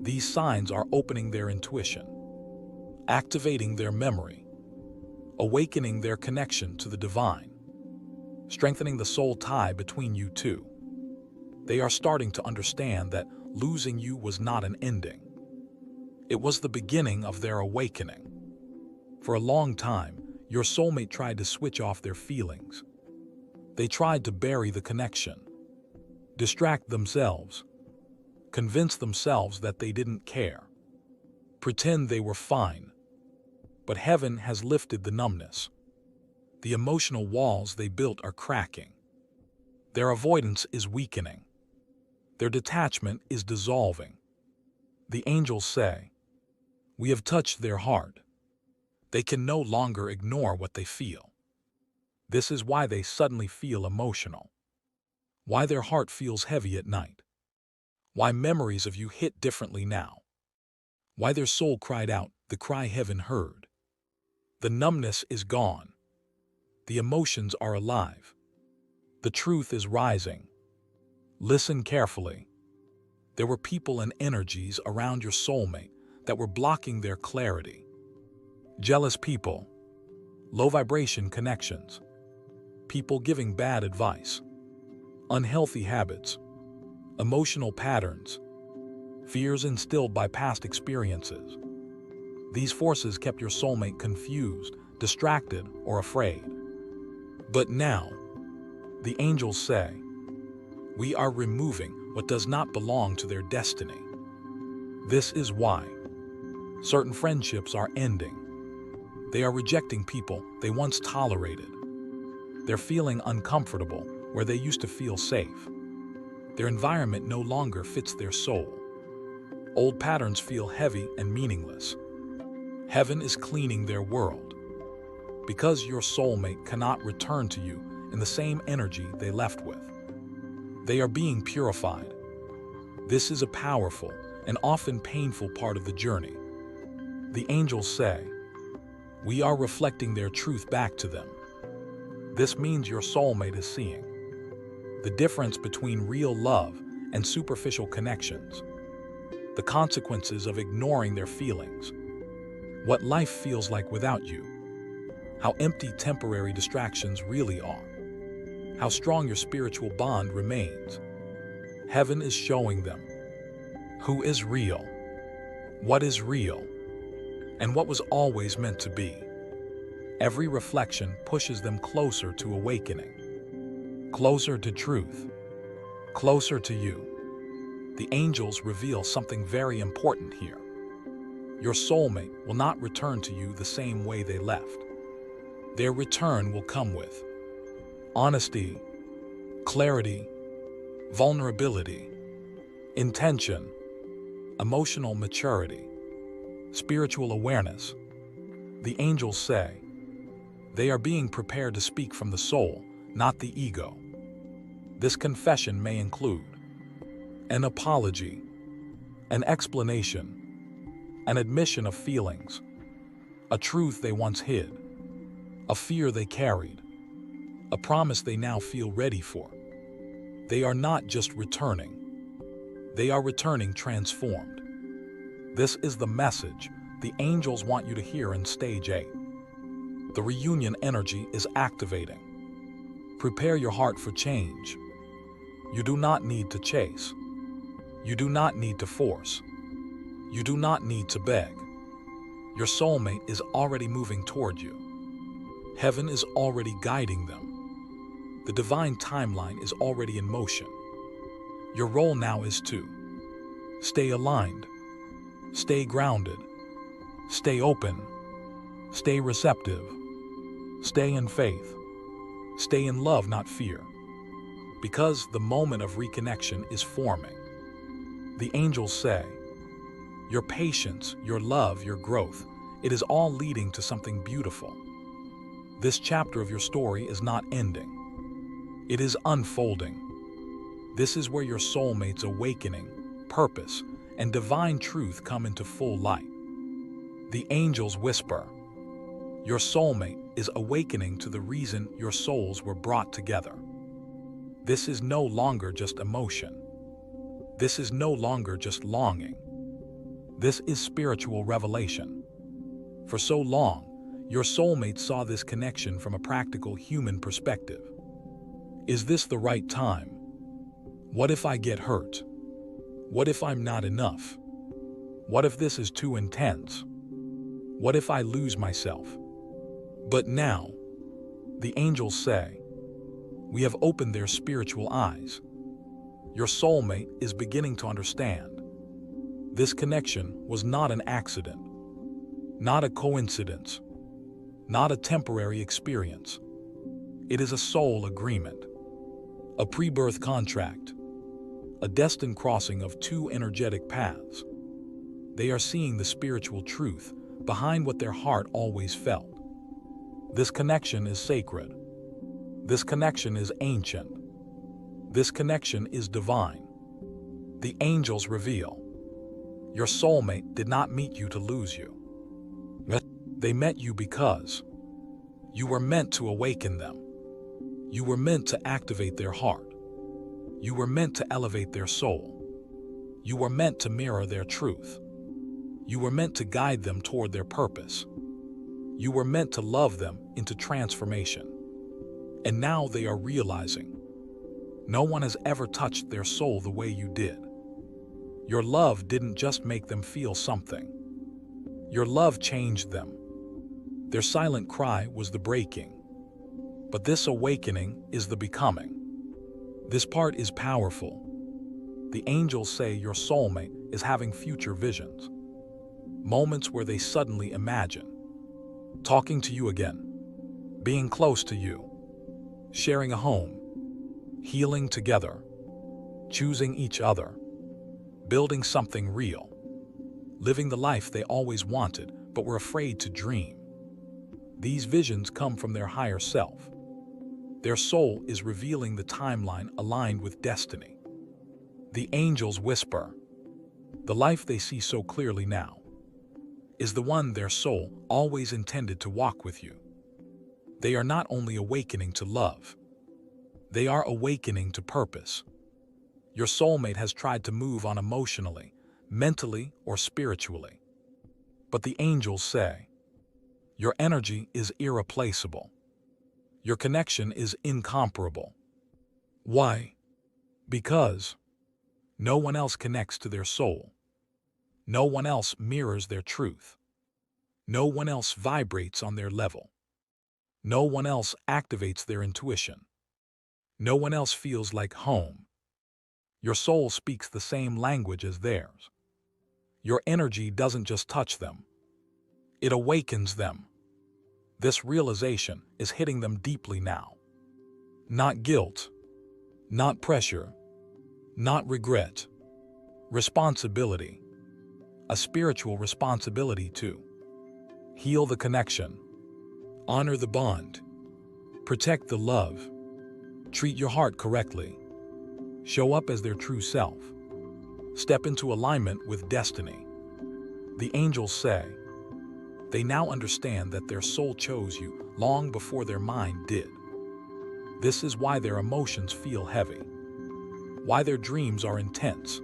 These signs are opening their intuition, activating their memory, awakening their connection to the divine, strengthening the soul tie between you two. They are starting to understand that losing you was not an ending. It was the beginning of their awakening. For a long time, your soulmate tried to switch off their feelings. They tried to bury the connection, distract themselves, convince themselves that they didn't care, pretend they were fine. But heaven has lifted the numbness. The emotional walls they built are cracking. Their avoidance is weakening. Their detachment is dissolving. The angels say, we have touched their heart. They can no longer ignore what they feel. This is why they suddenly feel emotional. Why their heart feels heavy at night. Why memories of you hit differently now. Why their soul cried out, the cry heaven heard. The numbness is gone. The emotions are alive. The truth is rising. Listen carefully. There were people and energies around your soulmate that were blocking their clarity. Jealous people, low vibration connections, people giving bad advice, unhealthy habits, emotional patterns, fears instilled by past experiences. These forces kept your soulmate confused, distracted, or afraid. But now, the angels say, we are removing what does not belong to their destiny. This is why certain friendships are ending. They are rejecting people they once tolerated. They're feeling uncomfortable where they used to feel safe. Their environment no longer fits their soul. Old patterns feel heavy and meaningless. Heaven is cleaning their world. Because your soulmate cannot return to you in the same energy they left with. They are being purified. This is a powerful and often painful part of the journey. The angels say, we are reflecting their truth back to them. This means your soulmate is seeing the difference between real love and superficial connections, the consequences of ignoring their feelings, what life feels like without you, how empty temporary distractions really are, how strong your spiritual bond remains. Heaven is showing them who is real, what is real, and what was always meant to be. Every reflection pushes them closer to awakening, closer to truth, closer to you. The angels reveal something very important here. Your soulmate will not return to you the same way they left. Their return will come with honesty, clarity, vulnerability, intention, emotional maturity, spiritual awareness. The angels say they are being prepared to speak from the soul, not the ego. This confession may include an apology, an explanation, an admission of feelings, a truth they once hid, a fear they carried, a promise they now feel ready for. They are not just returning. They are returning transformed. This is the message the angels want you to hear in Stage 8. The reunion energy is activating. Prepare your heart for change. You do not need to chase. You do not need to force. You do not need to beg. Your soulmate is already moving toward you. Heaven is already guiding them. The divine timeline is already in motion. Your role now is to stay aligned, stay grounded, stay open, stay receptive, stay in faith, stay in love, not fear. Because the moment of reconnection is forming. The angels say, your patience, your love, your growth, it is all leading to something beautiful. This chapter of your story is not ending. It is unfolding. This is where your soulmate's awakening, purpose, and divine truth come into full light. The angels whisper, your soulmate is awakening to the reason your souls were brought together. This is no longer just emotion. This is no longer just longing. This is spiritual revelation. For so long, your soulmate saw this connection from a practical human perspective. Is this the right time? What if I get hurt? What if I'm not enough? What if this is too intense? What if I lose myself? But now, the angels say, we have opened their spiritual eyes. Your soulmate is beginning to understand. This connection was not an accident, not a coincidence, not a temporary experience. It is a soul agreement, a pre-birth contract, a destined crossing of two energetic paths. They are seeing the spiritual truth behind what their heart always felt. This connection is sacred. This connection is ancient. This connection is divine. The angels reveal, your soulmate did not meet you to lose you. They met you because you were meant to awaken them. You were meant to activate their heart. You were meant to elevate their soul. You were meant to mirror their truth. You were meant to guide them toward their purpose. You were meant to love them into transformation. And now they are realizing, no one has ever touched their soul the way you did. Your love didn't just make them feel something. Your love changed them. Their silent cry was the breaking. But this awakening is the becoming. This part is powerful. The angels say your soulmate is having future visions, moments where they suddenly imagine talking to you again, being close to you, sharing a home, healing together, choosing each other, building something real, living the life they always wanted but were afraid to dream. These visions come from their higher self. Their soul is revealing the timeline aligned with destiny. The angels whisper, the life they see so clearly now is the one their soul always intended to walk with you. They are not only awakening to love, they are awakening to purpose. Your soulmate has tried to move on emotionally, mentally, or spiritually. But the angels say, your energy is irreplaceable. Your connection is incomparable. Why? Because no one else connects to their soul. No one else mirrors their truth. No one else vibrates on their level. No one else activates their intuition. No one else feels like home. Your soul speaks the same language as theirs. Your energy doesn't just touch them. It awakens them. This realization is hitting them deeply now. Not guilt, not pressure, not regret. Responsibility. A spiritual responsibility too. Heal the connection. Honor the bond. Protect the love. Treat your heart correctly. Show up as their true self. Step into alignment with destiny. The angels say, they now understand that their soul chose you long before their mind did. This is why their emotions feel heavy, why their dreams are intense,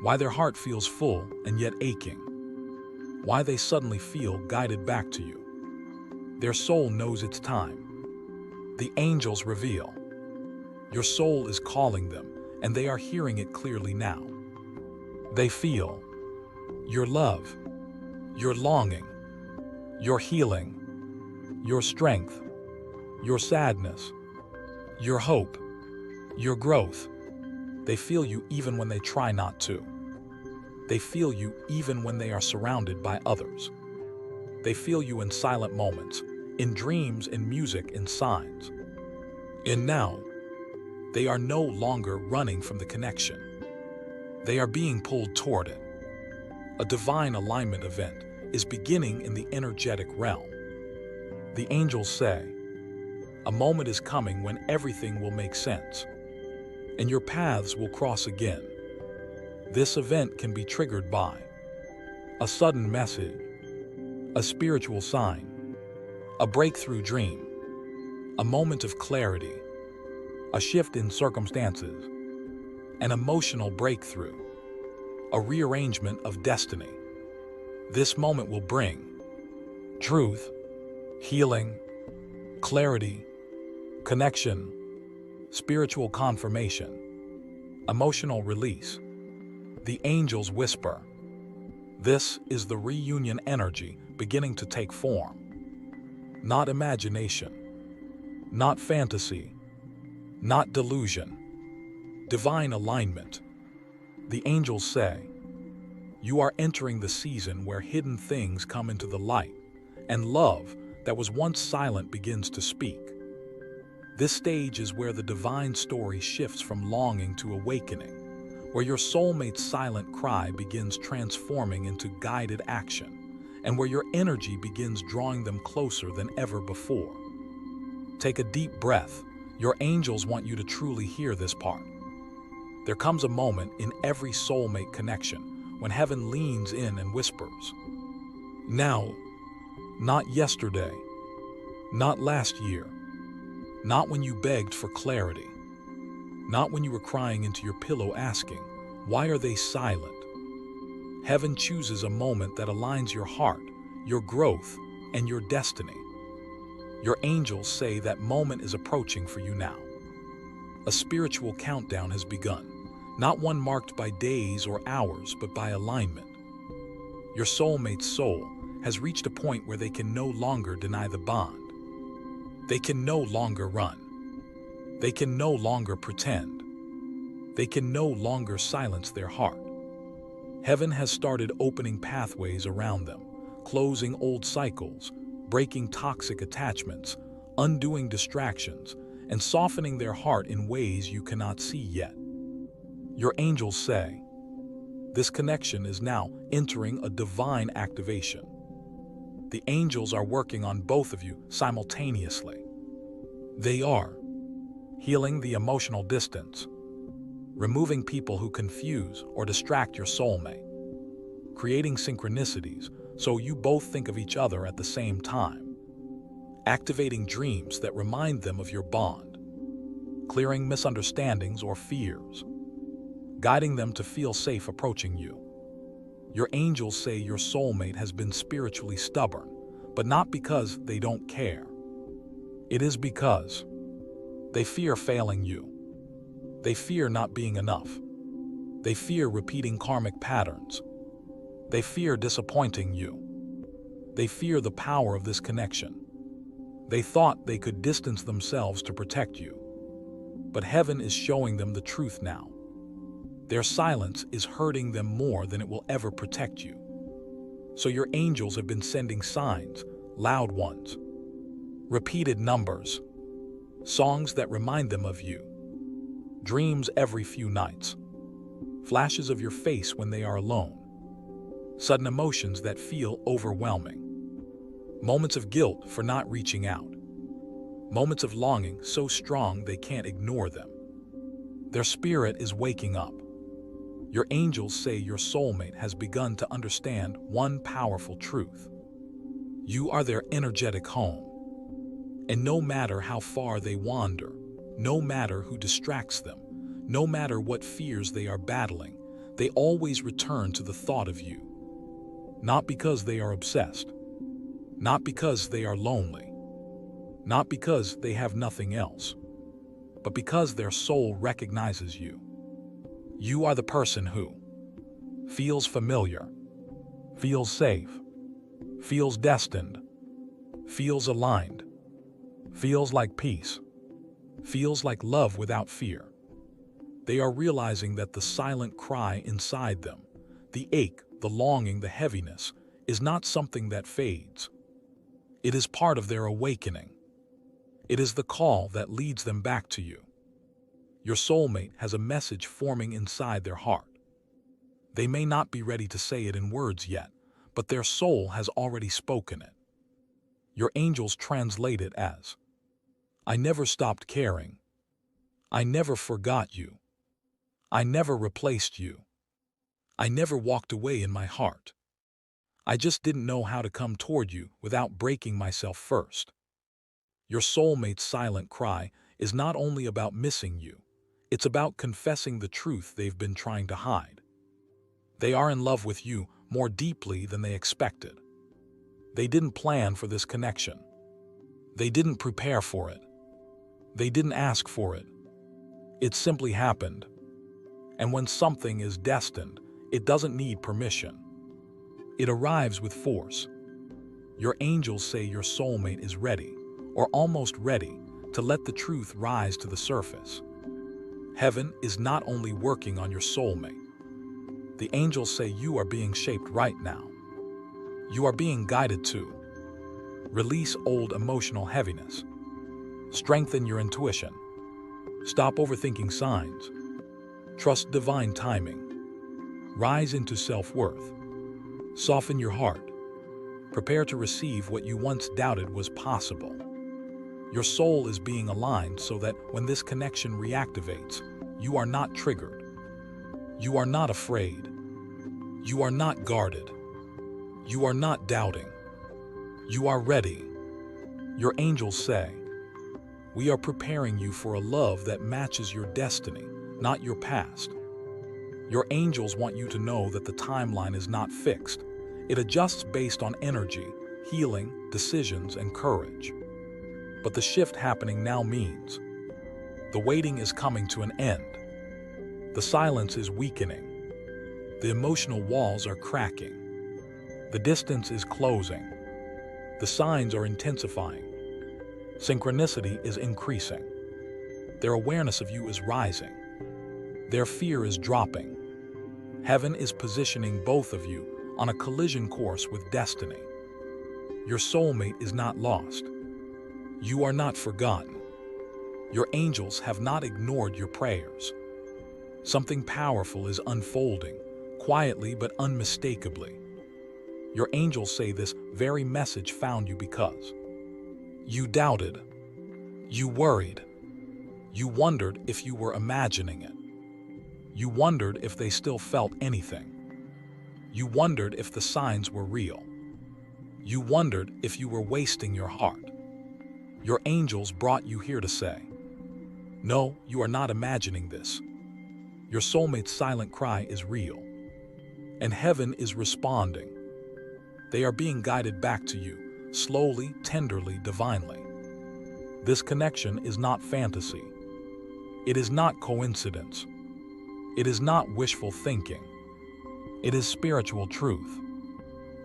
why their heart feels full and yet aching, why they suddenly feel guided back to you. Their soul knows it's time. The angels reveal, your soul is calling them, and they are hearing it clearly now. They feel your love, your longing, your healing, your strength, your sadness, your hope, your growth. They feel you even when they try not to. They feel you even when they are surrounded by others. They feel you in silent moments, in dreams, in music, in signs. And now, they are no longer running from the connection. They are being pulled toward it. A divine alignment event is beginning in the energetic realm. The angels say, a moment is coming when everything will make sense, and your paths will cross again. This event can be triggered by a sudden message, a spiritual sign, a breakthrough dream, a moment of clarity, a shift in circumstances, an emotional breakthrough, a rearrangement of destiny. This moment will bring truth, healing, clarity, connection, spiritual confirmation, emotional release. The angels whisper, this is the reunion energy beginning to take form. Not imagination, not fantasy, not delusion, divine alignment. The angels say, you are entering the season where hidden things come into the light, and love that was once silent begins to speak. This stage is where the divine story shifts from longing to awakening, where your soulmate's silent cry begins transforming into guided action, and where your energy begins drawing them closer than ever before. Take a deep breath. Your angels want you to truly hear this part. There comes a moment in every soulmate connection when heaven leans in and whispers, now, not yesterday, not last year, not when you begged for clarity, not when you were crying into your pillow asking, why are they silent? Heaven chooses a moment that aligns your heart, your growth, and your destiny. Your angels say that moment is approaching for you now. A spiritual countdown has begun, not one marked by days or hours, but by alignment. Your soulmate's soul has reached a point where they can no longer deny the bond. They can no longer run. They can no longer pretend. They can no longer silence their heart. Heaven has started opening pathways around them, closing old cycles, breaking toxic attachments, undoing distractions, and softening their heart in ways you cannot see yet. Your angels say, this connection is now entering a divine activation. The angels are working on both of you simultaneously. They are healing the emotional distance, removing people who confuse or distract your soulmate, creating synchronicities so you both think of each other at the same time, activating dreams that remind them of your bond, clearing misunderstandings or fears, guiding them to feel safe approaching you. Your angels say your soulmate has been spiritually stubborn, but not because they don't care. It is because they fear failing you. They fear not being enough. They fear repeating karmic patterns. They fear disappointing you. They fear the power of this connection. They thought they could distance themselves to protect you. But heaven is showing them the truth now. Their silence is hurting them more than it will ever protect you. So your angels have been sending signs, loud ones, repeated numbers, songs that remind them of you, dreams every few nights, flashes of your face when they are alone, sudden emotions that feel overwhelming, moments of guilt for not reaching out, moments of longing so strong they can't ignore them. Their spirit is waking up. Your angels say your soulmate has begun to understand one powerful truth. You are their energetic home. And no matter how far they wander, no matter who distracts them, no matter what fears they are battling, they always return to the thought of you. Not because they are obsessed, not because they are lonely, not because they have nothing else, but because their soul recognizes you. You are the person who feels familiar, feels safe, feels destined, feels aligned, feels like peace, feels like love without fear. They are realizing that the silent cry inside them, the ache, the longing, the heaviness, is not something that fades. It is part of their awakening. It is the call that leads them back to you. Your soulmate has a message forming inside their heart. They may not be ready to say it in words yet, but their soul has already spoken it. Your angels translate it as, I never stopped caring. I never forgot you. I never replaced you. I never walked away in my heart. I just didn't know how to come toward you without breaking myself first. Your soulmate's silent cry is not only about missing you, it's about confessing the truth they've been trying to hide. They are in love with you more deeply than they expected. They didn't plan for this connection. They didn't prepare for it. They didn't ask for it. It simply happened. And when something is destined, it doesn't need permission. It arrives with force. Your angels say your soulmate is ready, or almost ready, to let the truth rise to the surface. Heaven is not only working on your soulmate. The angels say you are being shaped right now. You are being guided to release old emotional heaviness. Strengthen your intuition. Stop overthinking signs. Trust divine timing. Rise into self-worth. Soften your heart. Prepare to receive what you once doubted was possible. Your soul is being aligned so that when this connection reactivates, you are not triggered. You are not afraid. You are not guarded. You are not doubting. You are ready. Your angels say, we are preparing you for a love that matches your destiny, not your past. Your angels want you to know that the timeline is not fixed. It adjusts based on energy, healing, decisions, and courage. But the shift happening now means the waiting is coming to an end. The silence is weakening. The emotional walls are cracking. The distance is closing. The signs are intensifying. Synchronicity is increasing. Their awareness of you is rising. Their fear is dropping. Heaven is positioning both of you on a collision course with destiny. Your soulmate is not lost. You are not forgotten. Your angels have not ignored your prayers. Something powerful is unfolding, quietly but unmistakably. Your angels say this very message found you because you doubted, you worried, you wondered if you were imagining it. You wondered if they still felt anything. You wondered if the signs were real. You wondered if you were wasting your heart. Your angels brought you here to say, no, you are not imagining this. Your soulmate's silent cry is real. And heaven is responding. They are being guided back to you, slowly, tenderly, divinely. This connection is not fantasy. It is not coincidence. It is not wishful thinking. It is spiritual truth.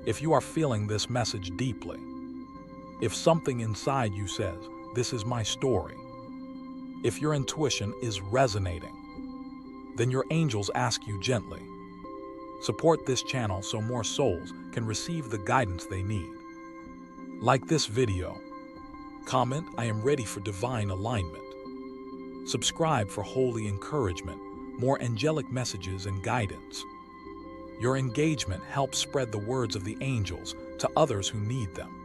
If you are feeling this message deeply, if something inside you says, this is my story, if your intuition is resonating, then your angels ask you gently, support this channel so more souls can receive the guidance they need. Like this video. Comment, I am ready for divine alignment. Subscribe for holy encouragement, more angelic messages and guidance. Your engagement helps spread the words of the angels to others who need them.